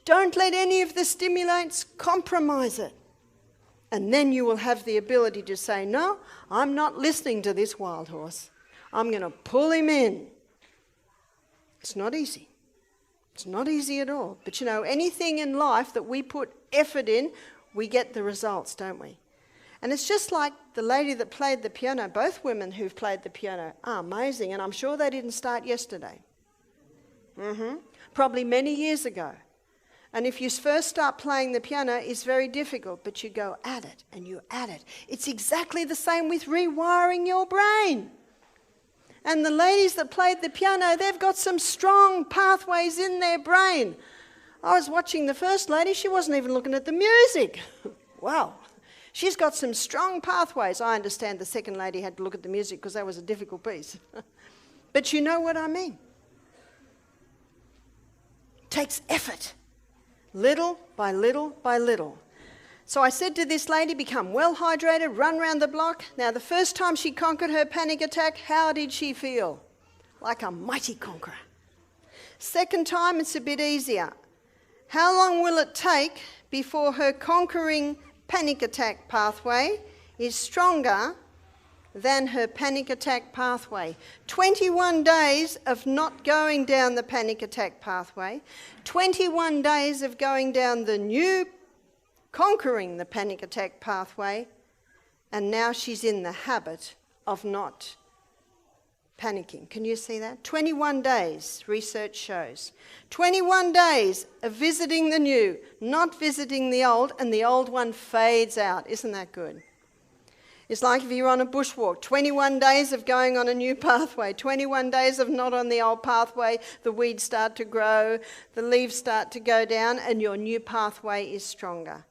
Don't let any of the stimulants compromise it. And then you will have the ability to say, no, I'm not listening to this wild horse. I'm going to pull him in. It's not easy. It's not easy at all. But you know, anything in life that we put effort in, we get the results, don't we? And it's just like the lady that played the piano. Both women who've played the piano are amazing, and I'm sure they didn't start yesterday. Probably many years ago. And if you first start playing the piano, it's very difficult, but you go at it and you add it. It's exactly the same with rewiring your brain. And the ladies that played the piano, they've got some strong pathways in their brain. I was watching the first lady, she wasn't even looking at the music. Wow. She's got some strong pathways. I understand the second lady had to look at the music because that was a difficult piece. But you know what I mean. It takes effort, little by little by little. So I said to this lady, become well hydrated, run round the block. Now, the first time she conquered her panic attack, how did she feel? Like a mighty conqueror. Second time, it's a bit easier. How long will it take before her conquering panic attack pathway is stronger than her panic attack pathway? 21 days of not going down the panic attack pathway, 21 days of going down the new conquering the panic attack pathway, and now she's in the habit of not panicking. Can you see that? 21 days, research shows. 21 days of visiting the new, not visiting the old, and the old one fades out. Isn't that good? It's like if you're on a bushwalk, 21 days of going on a new pathway, 21 days of not on the old pathway, the weeds start to grow, the leaves start to go down, and your new pathway is stronger.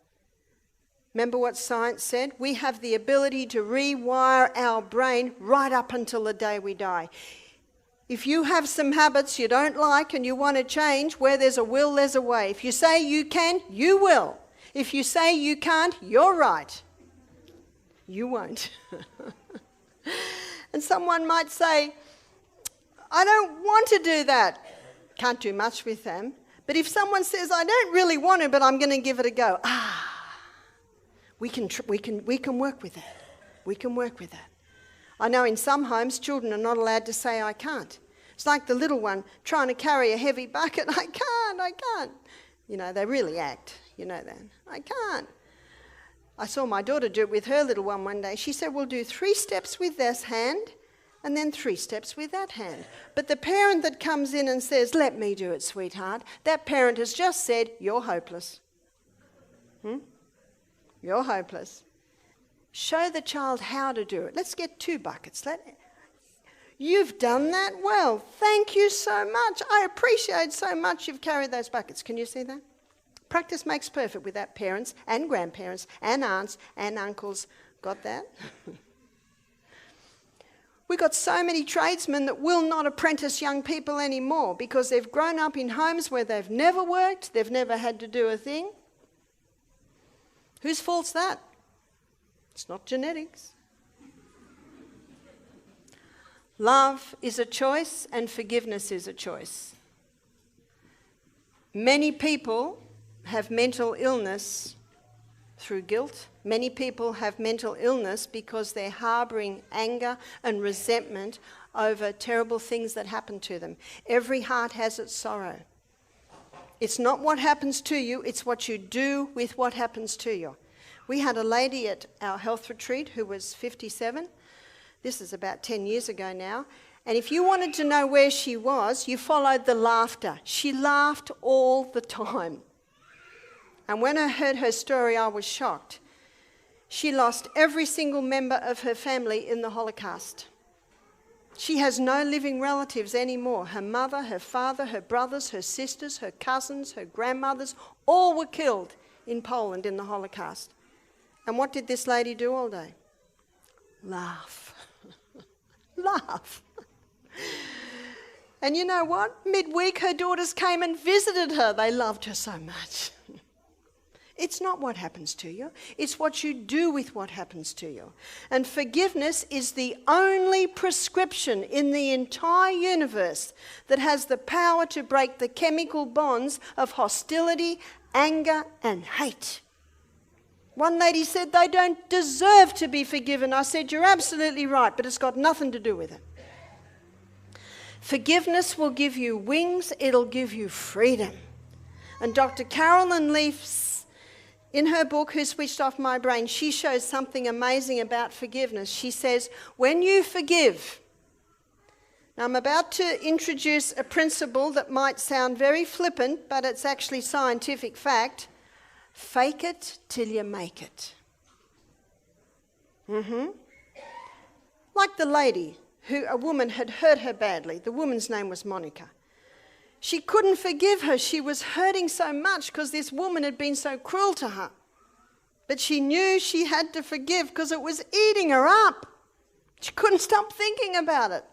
Remember what science said? We have the ability to rewire our brain right up until the day we die. If you have some habits you don't like and you want to change, where there's a will, there's a way. If you say you can, you will. If you say you can't, you're right. You won't. And someone might say, I don't want to do that. Can't do much with them. But if someone says, I don't really want to, but I'm going to give it a go. We can work with that. We can work with that. I know in some homes, children are not allowed to say, I can't. It's like the little one trying to carry a heavy bucket. I can't. You know, they really act. You know that. I can't. I saw my daughter do it with her little one day. She said, we'll do 3 steps with this hand and then 3 steps with that hand. But the parent that comes in and says, let me do it, sweetheart, that parent has just said, you're hopeless. You're hopeless. Show the child how to do it. Let's get 2 buckets. You've done that well. Thank you so much. I appreciate so much you've carried those buckets. Can you see that? Practice makes perfect with that parents and grandparents and aunts and uncles. Got that? We've got so many tradesmen that will not apprentice young people anymore because they've grown up in homes where they've never worked, they've never had to do a thing. Whose fault's that? It's not genetics. Love is a choice and forgiveness is a choice. Many people have mental illness through guilt. Many people have mental illness because they're harbouring anger and resentment over terrible things that happen to them. Every heart has its sorrow. It's not what happens to you, it's what you do with what happens to you. We had a lady at our health retreat who was 57. This is about 10 years ago now. And if you wanted to know where she was, you followed the laughter. She laughed all the time. And when I heard her story, I was shocked. She lost every single member of her family in the Holocaust. She has no living relatives anymore. Her mother, her father, her brothers, her sisters, her cousins, her grandmothers, all were killed in Poland in the Holocaust. And what did this lady do all day? Laugh. Laugh. And you know what? Midweek, her daughters came and visited her. They loved her so much. It's not what happens to you. It's what you do with what happens to you. And forgiveness is the only prescription in the entire universe that has the power to break the chemical bonds of hostility, anger, and hate. One lady said they don't deserve to be forgiven. I said, you're absolutely right, but it's got nothing to do with it. Forgiveness will give you wings. It'll give you freedom. And Dr. Carolyn Leaf's in her book, Who Switched Off My Brain, she shows something amazing about forgiveness. She says, when you forgive, now I'm about to introduce a principle that might sound very flippant, but it's actually scientific fact. Fake it till you make it. Like the lady a woman had hurt her badly. The woman's name was Monica. She couldn't forgive her. She was hurting so much because this woman had been so cruel to her. But she knew she had to forgive because it was eating her up. She couldn't stop thinking about it.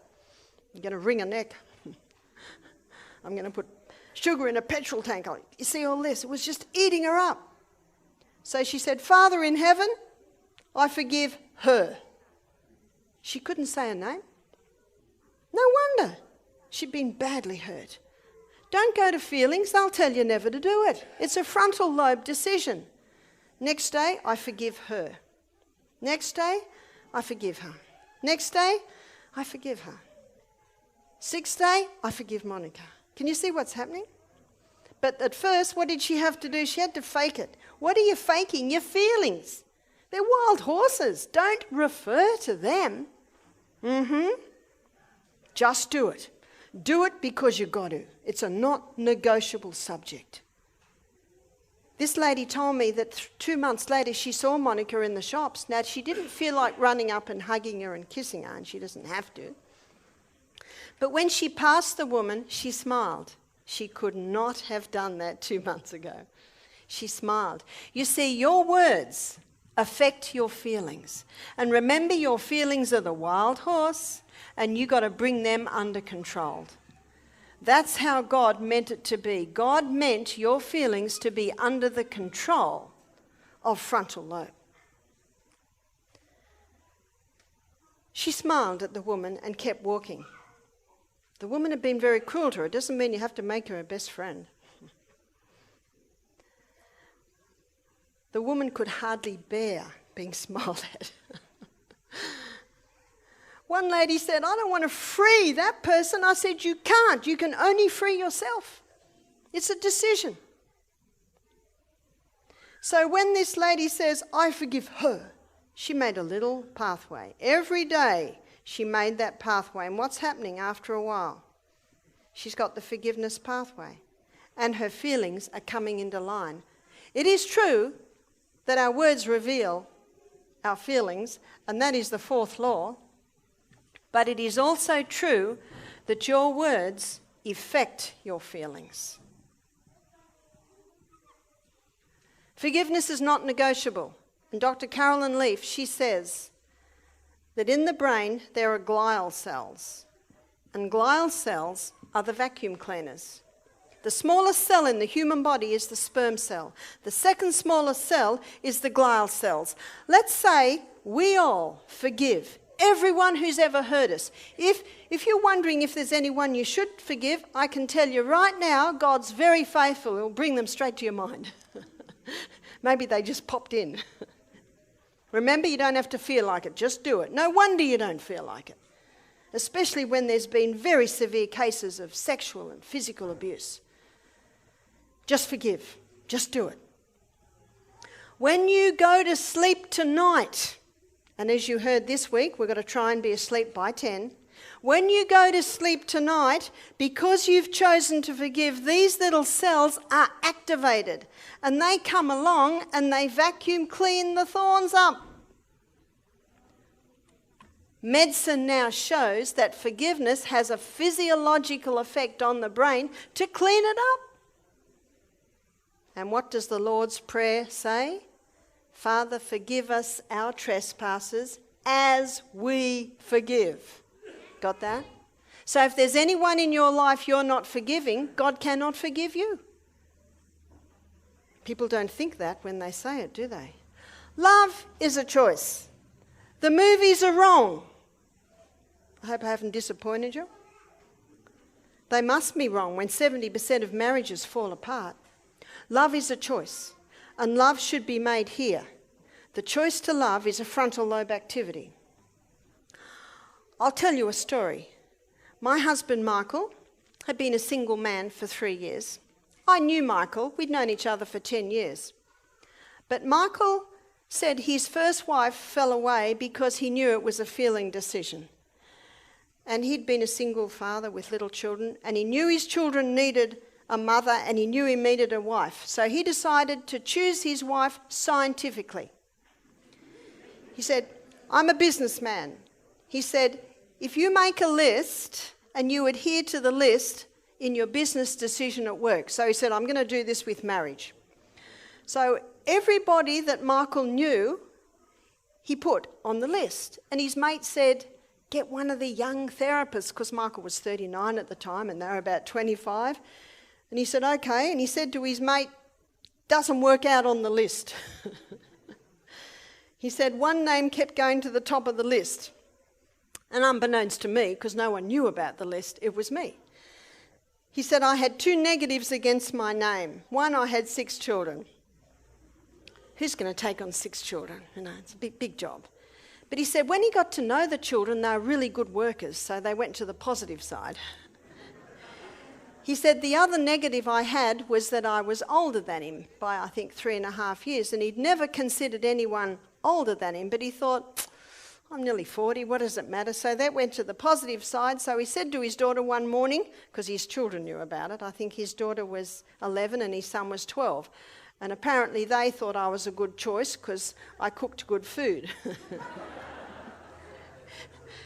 I'm going to wring her neck. I'm going to put sugar in a petrol tank. You see all this? It was just eating her up. So she said, Father in heaven, I forgive her. She couldn't say her name. No wonder. She'd been badly hurt. Don't go to feelings. They'll tell you never to do it. It's a frontal lobe decision. Next day, I forgive her. Next day, I forgive her. Next day, I forgive her. Sixth day, I forgive Monica. Can you see what's happening? But at first, what did she have to do? She had to fake it. What are you faking? Your feelings. They're wild horses. Don't refer to them. Just do it. Do it because you got to. It's a not negotiable subject. This lady told me that 2 months later she saw Monica in the shops. Now, she didn't feel like running up and hugging her and kissing her, and she doesn't have to. But when she passed the woman, she smiled. She could not have done that 2 months ago. She smiled. You see, your words affect your feelings. And remember, your feelings are the wild horse, and you got to bring them under control. That's how God meant it to be. God meant your feelings to be under the control of frontal lobe. She smiled at the woman and kept walking. The woman had been very cruel to her. It doesn't mean you have to make her a best friend. The woman could hardly bear being smiled at. One lady said, I don't want to free that person. I said, you can't. You can only free yourself. It's a decision. So when this lady says, I forgive her, she made a little pathway. Every day she made that pathway. And what's happening after a while? She's got the forgiveness pathway. And her feelings are coming into line. It is true that our words reveal our feelings, and that is the fourth law. But it is also true that your words affect your feelings. Forgiveness is not negotiable. And Dr. Carolyn Leaf, she says that in the brain there are glial cells. And glial cells are the vacuum cleaners. The smallest cell in the human body is the sperm cell. The second smallest cell is the glial cells. Let's say we all forgive everyone who's ever hurt us. If you're wondering if there's anyone you should forgive, I can tell you right now, God's very faithful. He'll bring them straight to your mind. Maybe they just popped in. Remember, you don't have to feel like it. Just do it. No wonder you don't feel like it. Especially when there's been very severe cases of sexual and physical abuse. Just forgive. Just do it. When you go to sleep tonight, and as you heard this week, we're going to try and be asleep by 10. When you go to sleep tonight, because you've chosen to forgive, these little cells are activated. And they come along and they vacuum clean the thorns up. Medicine now shows that forgiveness has a physiological effect on the brain to clean it up. And what does the Lord's Prayer say? Father, forgive us our trespasses as we forgive. Got that? So if there's anyone in your life you're not forgiving, God cannot forgive you. People don't think that when they say it, do they? Love is a choice. The movies are wrong. I hope I haven't disappointed you. They must be wrong when 70% of marriages fall apart. Love is a choice, and love should be made here. The choice to love is a frontal lobe activity. I'll tell you a story. My husband, Michael, had been a single man for 3 years. I knew Michael. We'd known each other for 10 years. But Michael said his first wife fell away because he knew it was a feeling decision. And he'd been a single father with little children, and he knew his children needed a mother, and he knew he needed a wife. So he decided to choose his wife scientifically. He said, I'm a businessman. He said, if you make a list and you adhere to the list in your business decision at work. So he said, I'm going to do this with marriage. So everybody that Michael knew, he put on the list. And his mate said, get one of the young therapists, because Michael was 39 at the time and they were about 25. And he said, okay. And he said to his mate, doesn't work out on the list. He said one name kept going to the top of the list. And unbeknownst to me, because no one knew about the list, it was me. He said I had 2 negatives against my name. One, I had 6 children. Who's going to take on 6 children? You know, it's a big job. But he said when he got to know the children, they were really good workers, so they went to the positive side. He said the other negative I had was that I was older than him by, I think, 3.5 years, and he'd never considered anyone older than him, but he thought, I'm nearly 40, what does it matter? So that went to the positive side. So he said to his daughter one morning, because his children knew about it, I think his daughter was 11 and his son was 12, and apparently they thought I was a good choice because I cooked good food.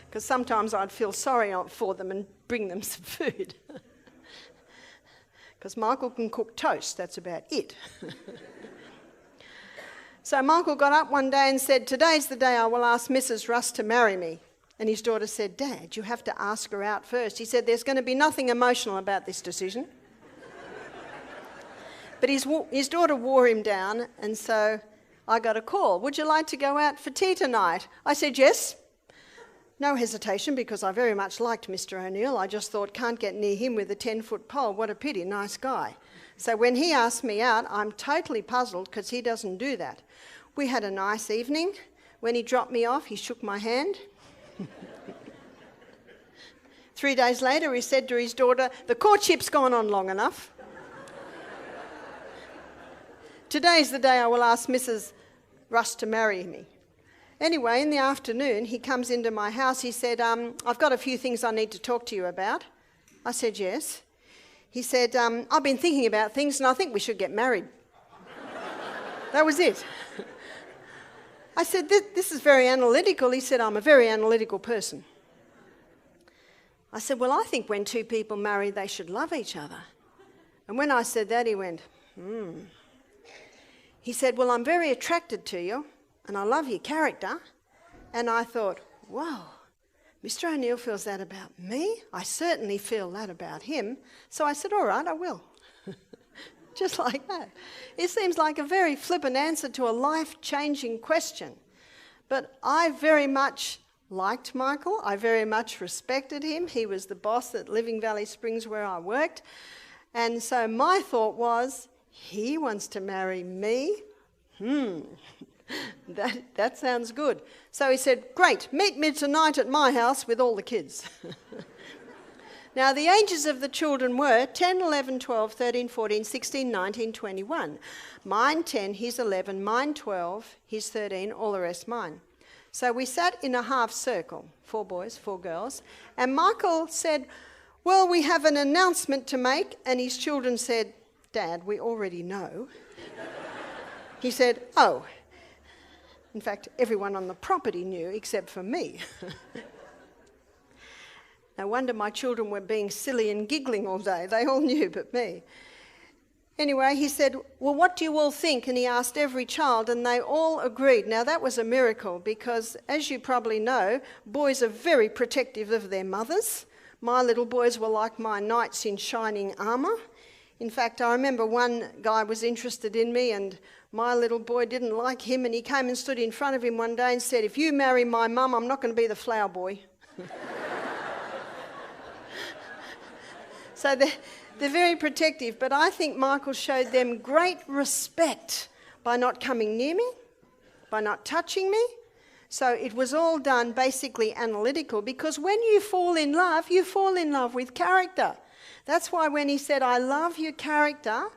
Because sometimes I'd feel sorry for them and bring them some food. Because Michael can cook toast, that's about it. So Michael got up one day and said, "Today's the day I will ask Mrs. Russ to marry me." And his daughter said, "Dad, you have to ask her out first." He said, "There's going to be nothing emotional about this decision." But his daughter wore him down, and so I got a call. "Would you like to go out for tea tonight?" I said, "Yes." No hesitation, because I very much liked Mr. O'Neill. I just thought, can't get near him with a 10-foot pole. What a pity, nice guy. So when he asked me out, I'm totally puzzled because he doesn't do that. We had a nice evening. When he dropped me off, he shook my hand. 3 days later, he said to his daughter, "The courtship's gone on long enough. Today's the day I will ask Mrs. Russ to marry me." Anyway, in the afternoon, he comes into my house. He said, "I've got a few things I need to talk to you about." I said, "Yes." He said, "I've been thinking about things and I think we should get married." That was it. I said, "This is very analytical." He said, "I'm a very analytical person." I said, "Well, I think when two people marry, they should love each other." And when I said that, he went, He said, "Well, I'm very attracted to you and I love your character." And I thought, wow, Mr. O'Neill feels that about me. I certainly feel that about him. So I said, "All right, I will." Just like that. It seems like a very flippant answer to a life-changing question. But I very much liked Michael. I very much respected him. He was the boss at Living Valley Springs where I worked. And so my thought was, he wants to marry me? That sounds good. So he said, "Great, meet me tonight at my house with all the kids." Now, the ages of the children were 10, 11, 12, 13, 14, 16, 19, 21. Mine 10, his 11, mine 12, his 13, all the rest mine. So we sat in a half circle, 4 boys, 4 girls, and Michael said, "Well, we have an announcement to make," and his children said, "Dad, we already know." He said, "Oh." In fact, everyone on the property knew except for me. No wonder my children were being silly and giggling all day. They all knew but me. Anyway, he said, "Well, what do you all think?" And he asked every child, and they all agreed. Now, that was a miracle because, as you probably know, boys are very protective of their mothers. My little boys were like my knights in shining armour. In fact, I remember one guy was interested in me and my little boy didn't like him, and he came and stood in front of him one day and said, "If you marry my mum, I'm not going to be the flower boy." So they're very protective, but I think Michael showed them great respect by not coming near me, by not touching me. So it was all done basically analytical, because when you fall in love with character. That's why when he said, "I love your character,"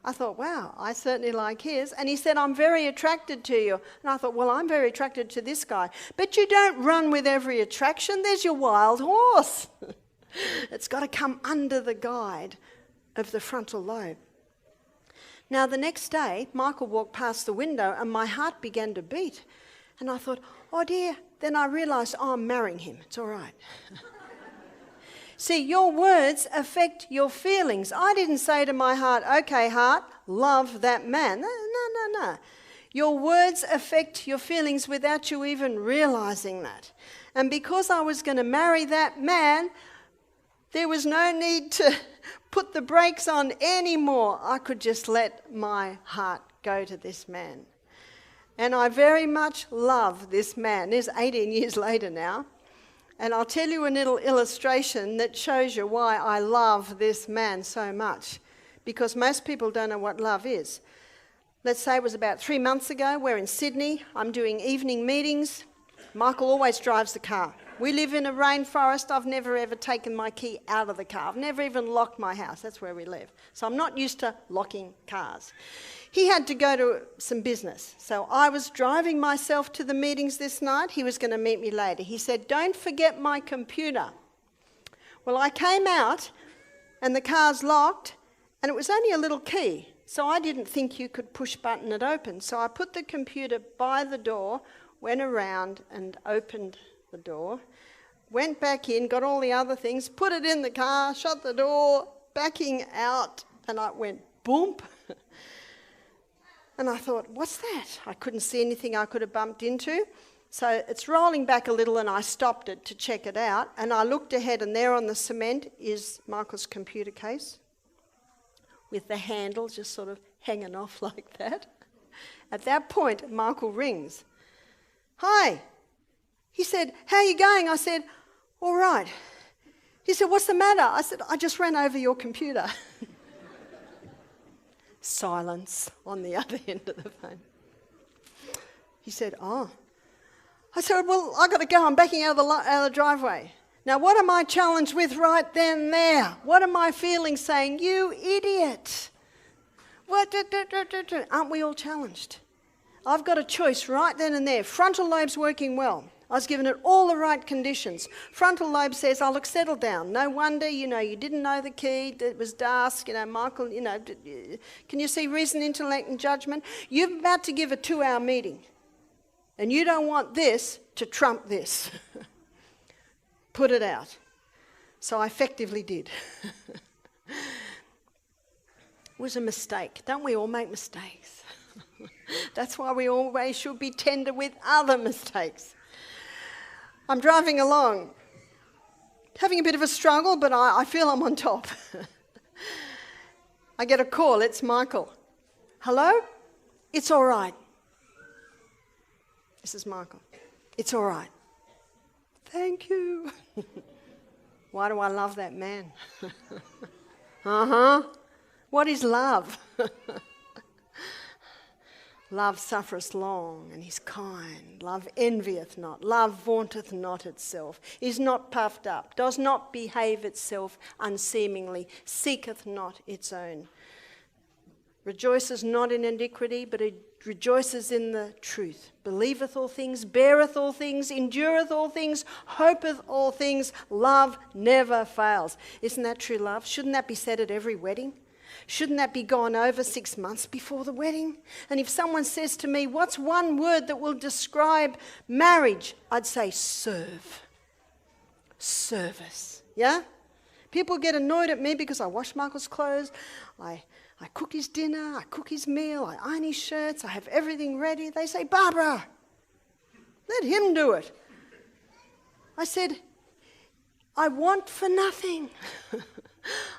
I thought, wow, I certainly like his. And he said, "I'm very attracted to you." And I thought, well, I'm very attracted to this guy. But you don't run with every attraction. There's your wild horse. It's got to come under the guide of the frontal lobe. Now, the next day, Michael walked past the window and my heart began to beat. And I thought, oh dear. Then I realised, oh, I'm marrying him. It's all right. See, your words affect your feelings. I didn't say to my heart, "Okay, heart, love that man." No. Your words affect your feelings without you even realising that. And because I was going to marry that man, there was no need to put the brakes on anymore. I could just let my heart go to this man. And I very much love this man. It's 18 years later now. And I'll tell you a little illustration that shows you why I love this man so much, because most people don't know what love is. Let's say it was about 3 months ago. We're in Sydney. I'm doing evening meetings. Michael always drives the car. We live in a rainforest. I've never ever taken my key out of the car. I've never even locked my house. That's where we live. So I'm not used to locking cars. He had to go to some business. So I was driving myself to the meetings this night. He was going to meet me later. He said, "Don't forget my computer." Well, I came out and the car's locked and it was only a little key. So I didn't think you could push button it open. So I put the computer by the door, went around and opened the door, went back in, got all the other things, put it in the car, shut the door, backing out, and I went boom. And I thought, what's that? I couldn't see anything I could have bumped into. So it's rolling back a little, and I stopped it to check it out. And I looked ahead, and there on the cement is Michael's computer case with the handle just sort of hanging off like that. At that point, Michael rings. Hi. He said, how are you going? I said, all right. He said, what's the matter? I said, I just ran over your computer. Silence on the other end of the phone. He said, oh. I said, well, I've got to go. I'm backing out of the driveway. Now, what am I challenged with right then and there? What am I feeling saying? You idiot. What? Aren't we all challenged? I've got a choice right then and there. Frontal lobe's working well. I was given it all the right conditions. Frontal lobe says, oh, look, settle down. No wonder, you didn't know the key. It was dusk. Michael, can you see reason, intellect and judgment? You're about to give a 2-hour meeting. And you don't want this to trump this. Put it out. So I effectively did. It was a mistake. Don't we all make mistakes? That's why we always should be tender with other mistakes. I'm driving along, having a bit of a struggle, but I feel I'm on top. I get a call. It's Michael. Hello? It's all right. This is Michael. It's all right. Thank you. Why do I love that man? What is love? Love suffereth long, and is kind. Love envieth not. Love vaunteth not itself, is not puffed up, does not behave itself unseemingly, seeketh not its own. Rejoices not in iniquity, but it rejoices in the truth. Believeth all things, beareth all things, endureth all things, hopeth all things. Love never fails. Isn't that true love? Shouldn't that be said at every wedding? Shouldn't that be gone over 6 months before the wedding? And if someone says to me, what's one word that will describe marriage? I'd say serve. Service. Yeah? People get annoyed at me because I wash Michael's clothes, I cook his dinner, I cook his meal, I iron his shirts, I have everything ready. They say, Barbara, let him do it. I said, I want for nothing.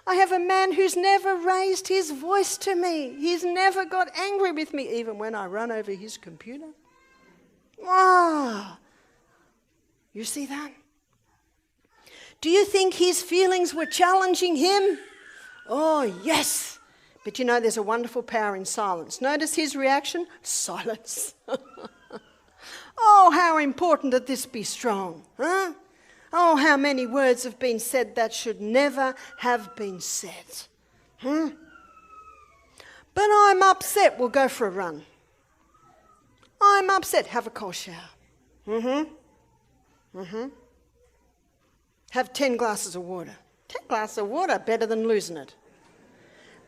I have a man who's never raised his voice to me. He's never got angry with me, even when I run over his computer. Ah, you see that? Do you think his feelings were challenging him? Oh, yes. But there's a wonderful power in silence. Notice his reaction? Silence. Oh, how important that this be strong, huh? Oh, how many words have been said that should never have been said. But I'm upset. We'll go for a run. I'm upset. Have a cold shower. Have 10 glasses of water. 10 glasses of water, better than losing it.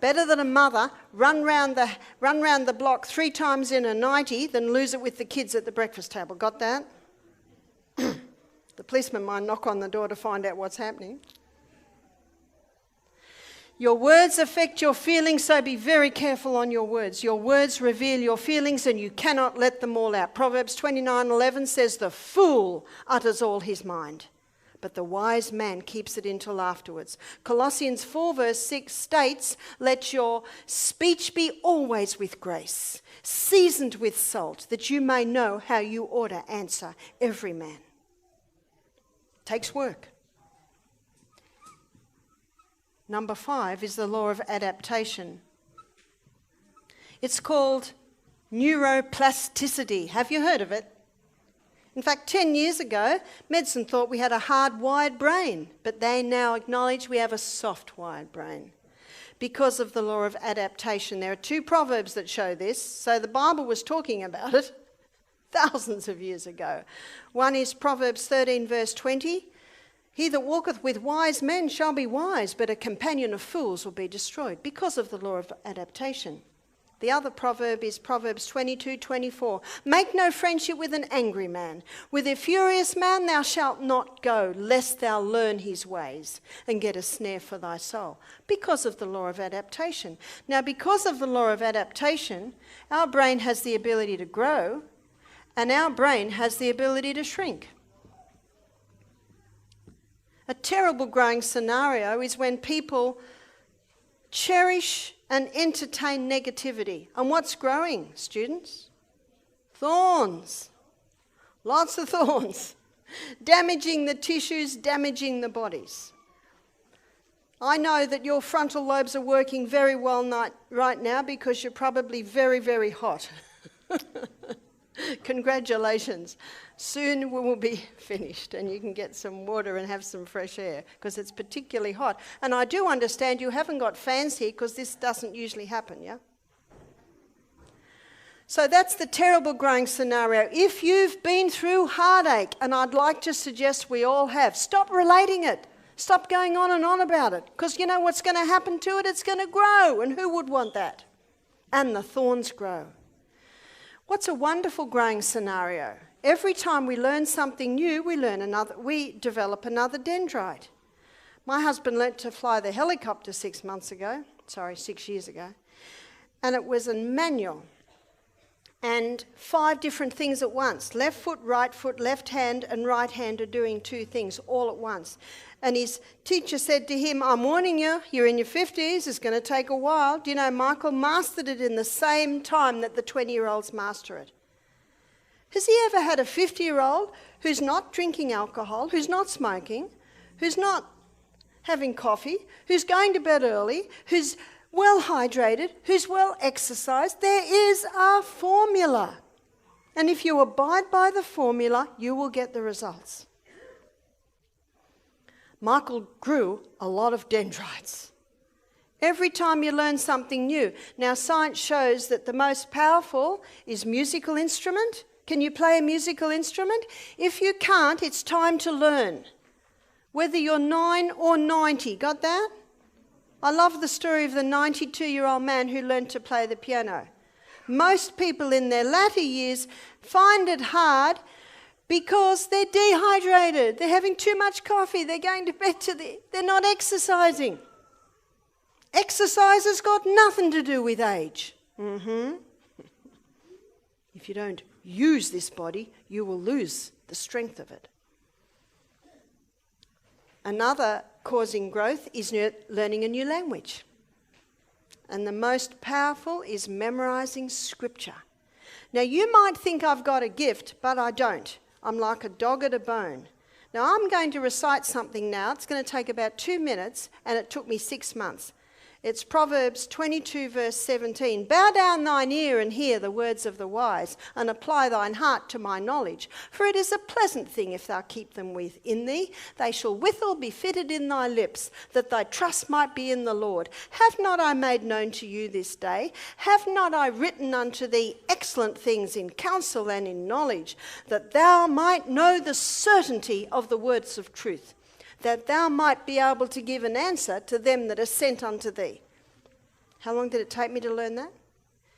Better than a mother run round the block 3 times in a 90 than lose it with the kids at the breakfast table. Got that? The policeman might knock on the door to find out what's happening. Your words affect your feelings, so be very careful on your words. Your words reveal your feelings, and you cannot let them all out. Proverbs 29:11 says, the fool utters all his mind, but the wise man keeps it until afterwards. Colossians 4 verse 6 states, let your speech be always with grace, seasoned with salt, that you may know how you ought to answer every man. Takes work. Number 5 is the law of adaptation. It's called neuroplasticity. Have you heard of it? In fact, 10 years ago, medicine thought we had a hard-wired brain, but they now acknowledge we have a soft-wired brain because of the law of adaptation. There are 2 proverbs that show this, so the Bible was talking about it thousands of years ago. One is Proverbs 13 verse 20. He that walketh with wise men shall be wise, but a companion of fools will be destroyed, because of the law of adaptation. The other proverb is Proverbs 22:24. Make no friendship with an angry man. With a furious man thou shalt not go, lest thou learn his ways and get a snare for thy soul. Because of the law of adaptation. Now, because of the law of adaptation, our brain has the ability to grow and our brain has the ability to shrink. A terrible growing scenario is when people cherish and entertain negativity. And what's growing, students? Thorns. Lots of thorns. Damaging the tissues, damaging the bodies. I know that your frontal lobes are working very well right now because you're probably very, very hot. Congratulations. Soon we will be finished and you can get some water and have some fresh air because it's particularly hot. And I do understand you haven't got fans here because this doesn't usually happen, yeah? So that's the terrible growing scenario. If you've been through heartache, and I'd like to suggest we all have, stop relating it. Stop going on and on about it because you know what's going to happen to it? It's going to grow, and who would want that? And the thorns grow. What's a wonderful growing scenario? Every time we learn something new, we develop another dendrite. My husband learnt to fly the helicopter 6 years ago, and it was a manual. And 5 different things at once. Left foot, left hand, and right hand are doing 2 things all at once. And his teacher said to him, I'm warning you, you're in your 50s, it's going to take a while. Do you know, Michael mastered it in the same time that the 20-year-olds master it. Has he ever had a 50-year-old who's not drinking alcohol, who's not smoking, who's not having coffee, who's going to bed early, who's well hydrated, who's well exercised? There is a formula. And if you abide by the formula, you will get the results. Michael grew a lot of dendrites. Every time you learn something new. Now, science shows that the most powerful is musical instrument. Can you play a musical instrument? If you can't, it's time to learn. Whether you're 9 or 90, got that? I love the story of the 92-year-old man who learned to play the piano. Most people in their latter years find it hard because they're dehydrated, they're having too much coffee, they're going to bed they're not exercising. Exercise has got nothing to do with age. If you don't use this body, you will lose the strength of it. Another causing growth is learning a new language. And the most powerful is memorizing scripture. Now, you might think I've got a gift, but I don't. I'm like a dog at a bone. Now, I'm going to recite something now. It's going to take about 2 minutes, and it took me 6 months. It's Proverbs 22, verse 17. Bow down thine ear and hear the words of the wise, and apply thine heart to my knowledge. For it is a pleasant thing if thou keep them within thee. They shall withal be fitted in thy lips, that thy trust might be in the Lord. Have not I made known to you this day? Have not I written unto thee excellent things in counsel and in knowledge, that thou might know the certainty of the words of truth, that thou might be able to give an answer to them that are sent unto thee. How long did it take me to learn that?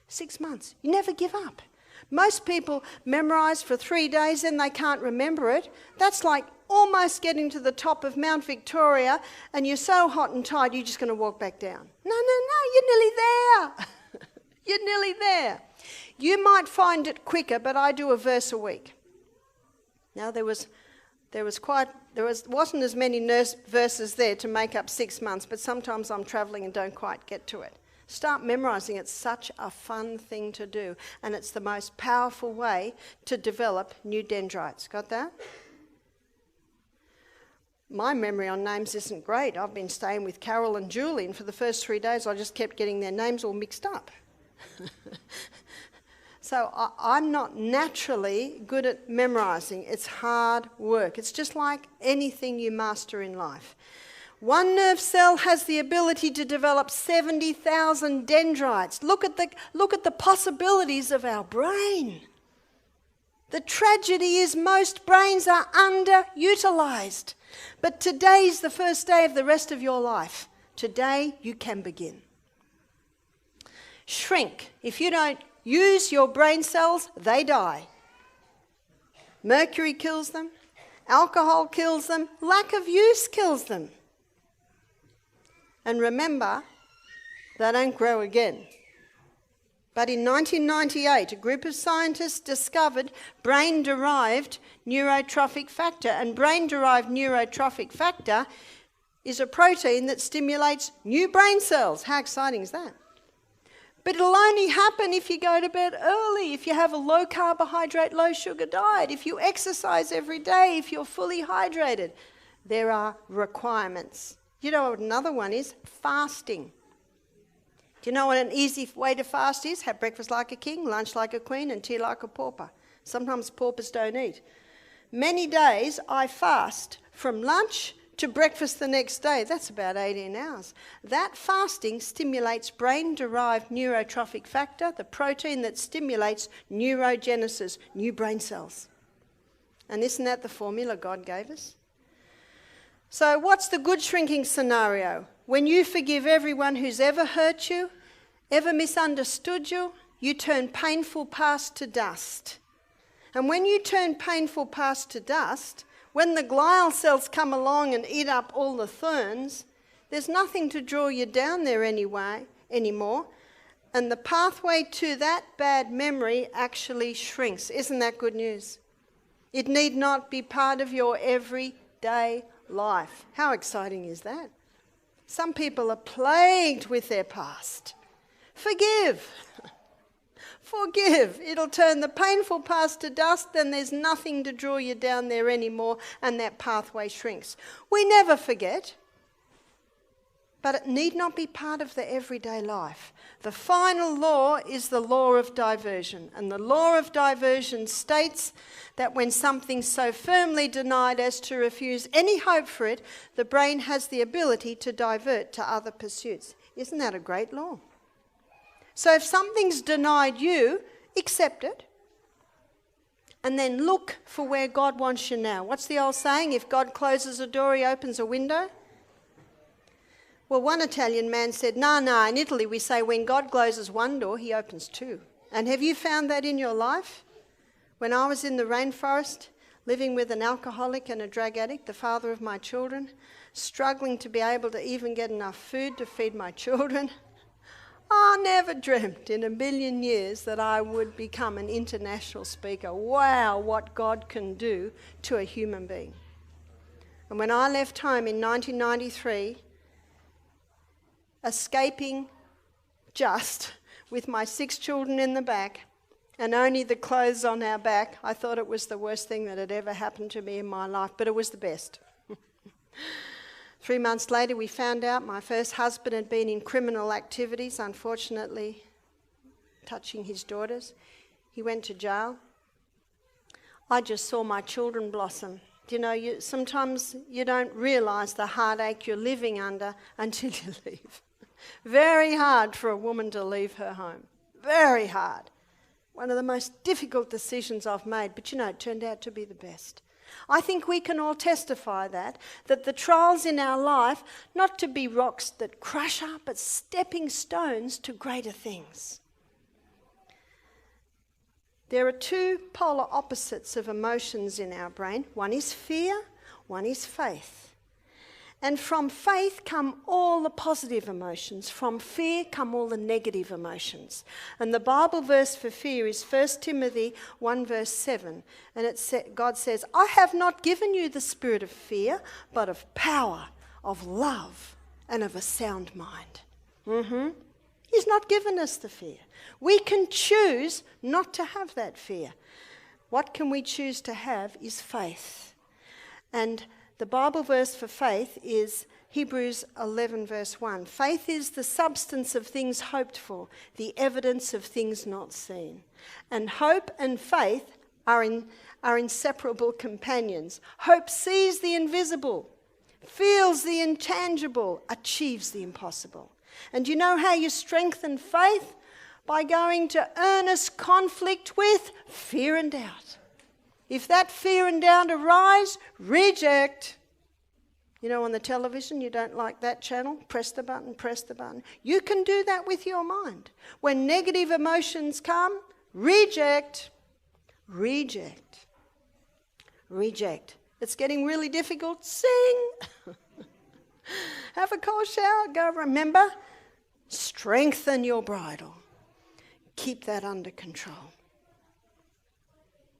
6 months. You never give up. Most people memorize for 3 days and they can't remember it. That's like almost getting to the top of Mount Victoria and you're so hot and tired you're just going to walk back down. No, you're nearly there. You're nearly there. You might find it quicker, but I do a verse a week. Now there wasn't as many verses there to make up 6 months, but sometimes I'm travelling and don't quite get to it. Start memorising. It's such a fun thing to do, and it's the most powerful way to develop new dendrites. Got that? My memory on names isn't great. I've been staying with Carol and Julie, and for the first 3 days I just kept getting their names all mixed up. So I'm not naturally good at memorising. It's hard work. It's just like anything you master in life. One nerve cell has the ability to develop 70,000 dendrites. Look at the possibilities of our brain. The tragedy is most brains are underutilised. But today's the first day of the rest of your life. Today you can begin. shrink. If you don't use your brain cells, they die. Mercury kills them. Alcohol kills them. Lack of use kills them. And remember, they don't grow again. But in 1998, a group of scientists discovered brain-derived neurotrophic factor. And brain-derived neurotrophic factor is a protein that stimulates new brain cells. How exciting is that? But it'll only happen if you go to bed early, if you have a low carbohydrate, low sugar diet, if you exercise every day, if you're fully hydrated. There are requirements. You know what another one is? Fasting. Do you know what an easy way to fast is? Have breakfast like a king, lunch like a queen, and tea like a pauper. Sometimes paupers don't eat. Many days I fast from lunch to breakfast the next day. That's about 18 hours. That fasting stimulates brain-derived neurotrophic factor, the protein that stimulates neurogenesis, new brain cells. And isn't that the formula God gave us? So what's the good shrinking scenario? When you forgive everyone who's ever hurt you, ever misunderstood you, you turn painful past to dust. And when you turn painful past to dust, when the glial cells come along and eat up all the thorns, there's nothing to draw you down there anymore. And the pathway to that bad memory actually shrinks. Isn't that good news? It need not be part of your everyday life. How exciting is that? Some people are plagued with their past. Forgive. Forgive. It'll turn the painful past to dust, then there's nothing to draw you down there anymore, and that pathway shrinks. We never forget, but it need not be part of the everyday life. The final law is the law of diversion, and the law of diversion states that when something's so firmly denied as to refuse any hope for it, the brain has the ability to divert to other pursuits. Isn't that a great law? So if something's denied you, accept it, and then look for where God wants you now. What's the old saying? If God closes a door, he opens a window. Well, one Italian man said, no, in Italy we say when God closes one door, he opens two. And have you found that in your life? When I was in the rainforest, living with an alcoholic and a drug addict, the father of my children, struggling to be able to even get enough food to feed my children, I never dreamt in a million years that I would become an international speaker. Wow, what God can do to a human being. And when I left home in 1993, escaping just with my 6 children in the back and only the clothes on our back, I thought it was the worst thing that had ever happened to me in my life, but it was the best. 3 months later, we found out my first husband had been in criminal activities, unfortunately touching his daughters. He went to jail. I just saw my children blossom. You know, sometimes you don't realise the heartache you're living under until you leave. Very hard for a woman to leave her home. Very hard. One of the most difficult decisions I've made, but you know, it turned out to be the best. I think we can all testify that the trials in our life, not to be rocks that crush up, but stepping stones to greater things. There are 2 polar opposites of emotions in our brain. One is fear, one is faith. And from faith come all the positive emotions. From fear come all the negative emotions. And the Bible verse for fear is 1 Timothy 1 verse 7. And God says, I have not given you the spirit of fear, but of power, of love, and of a sound mind. He's not given us the fear. We can choose not to have that fear. What can we choose to have is faith. And the Bible verse for faith is Hebrews 11 verse 1. Faith is the substance of things hoped for, the evidence of things not seen. And hope and faith are inseparable companions. Hope sees the invisible, feels the intangible, achieves the impossible. And you know how you strengthen faith? By going to earnest conflict with fear and doubt. If that fear and doubt arise, reject. You know, on the television, you don't like that channel, press the button, press the button. You can do that with your mind. When negative emotions come, reject, reject, reject. It's getting really difficult, sing. Have a cold shower, go, remember, strengthen your bridle. Keep that under control.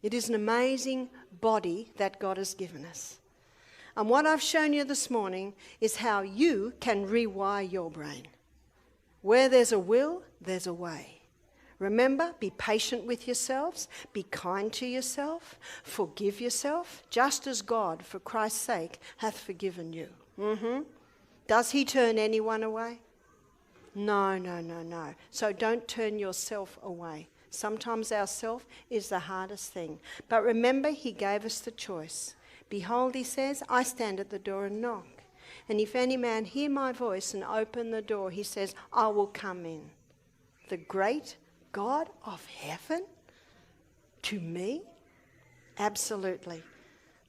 It is an amazing body that God has given us. And what I've shown you this morning is how you can rewire your brain. Where there's a will, there's a way. Remember, be patient with yourselves, be kind to yourself, forgive yourself, just as God, for Christ's sake, hath forgiven you. Does he turn anyone away? No, no, no, no. So don't turn yourself away. Sometimes ourself is the hardest thing. But remember, he gave us the choice. Behold, he says, I stand at the door and knock. And if any man hear my voice and open the door, he says, I will come in. The great God of heaven? To me? Absolutely.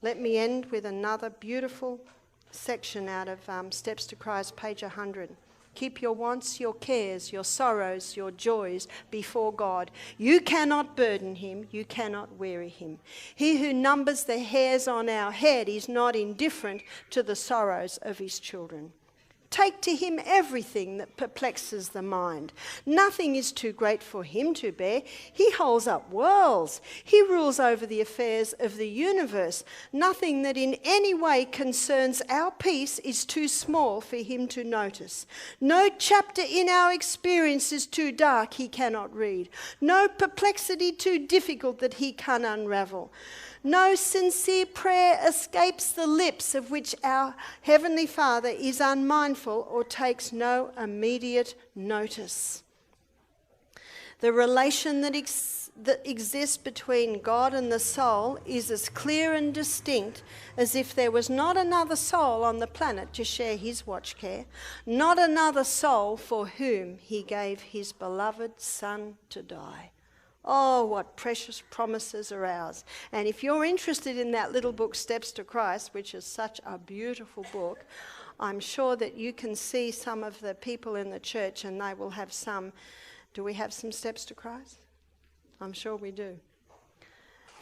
Let me end with another beautiful section out of Steps to Christ, page 100. Keep your wants, your cares, your sorrows, your joys before God. You cannot burden him, you cannot weary him. He who numbers the hairs on our head is not indifferent to the sorrows of his children. Take to him everything that perplexes the mind. Nothing is too great for him to bear. He holds up worlds. He rules over the affairs of the universe. Nothing that in any way concerns our peace is too small for him to notice. No chapter in our experience is too dark he cannot read. No perplexity too difficult that he can unravel. No sincere prayer escapes the lips of which our Heavenly Father is unmindful or takes no immediate notice. The relation that exists between God and the soul is as clear and distinct as if there was not another soul on the planet to share his watch care, not another soul for whom he gave his beloved Son to die. Oh, what precious promises are ours. And if you're interested in that little book, Steps to Christ, which is such a beautiful book, I'm sure that you can see some of the people in the church and they will have some. Do we have some Steps to Christ? I'm sure we do.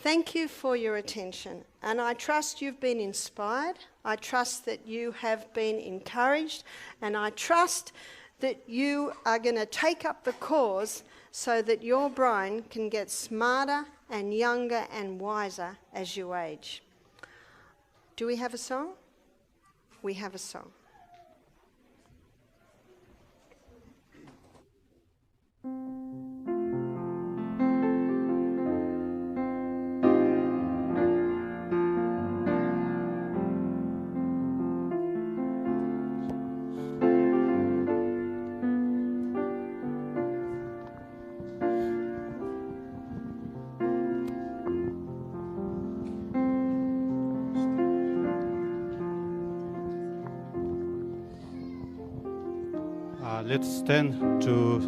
Thank you for your attention. And I trust you've been inspired. I trust that you have been encouraged. And I trust that you are going to take up the cause so that your brain can get smarter and younger and wiser as you age. Do we have a song? We have a song. Let's stand to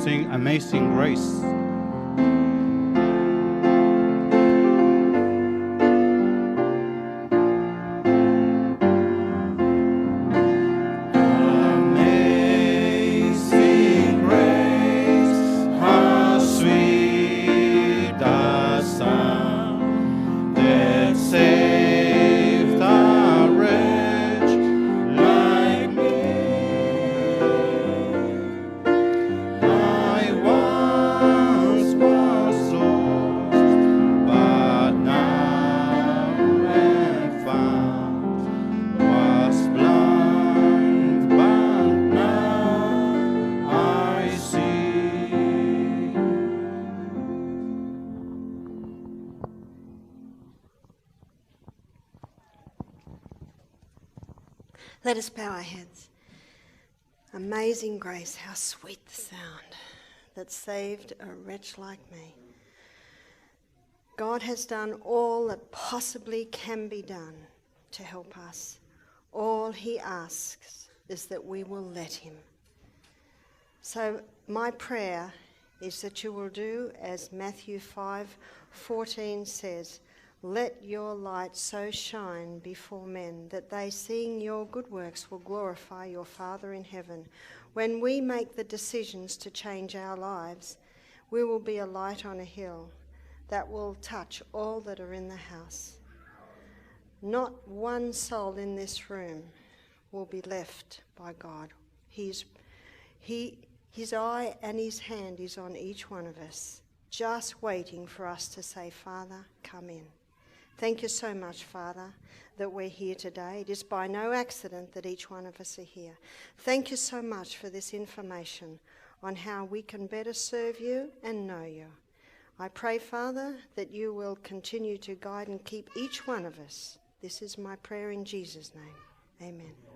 sing Amazing Grace. Let us bow our heads. Amazing grace, how sweet the sound that saved a wretch like me. God has done all that possibly can be done to help us. All he asks is that we will let him. So my prayer is that you will do as Matthew 5:14 says, Let your light so shine before men that they, seeing your good works, will glorify your Father in heaven. When we make the decisions to change our lives, we will be a light on a hill that will touch all that are in the house. Not one soul in this room will be left by God. His eye and his hand is on each one of us, just waiting for us to say, Father, come in. Thank you so much, Father, that we're here today. It is by no accident that each one of us are here. Thank you so much for this information on how we can better serve you and know you. I pray, Father, that you will continue to guide and keep each one of us. This is my prayer in Jesus' name. Amen.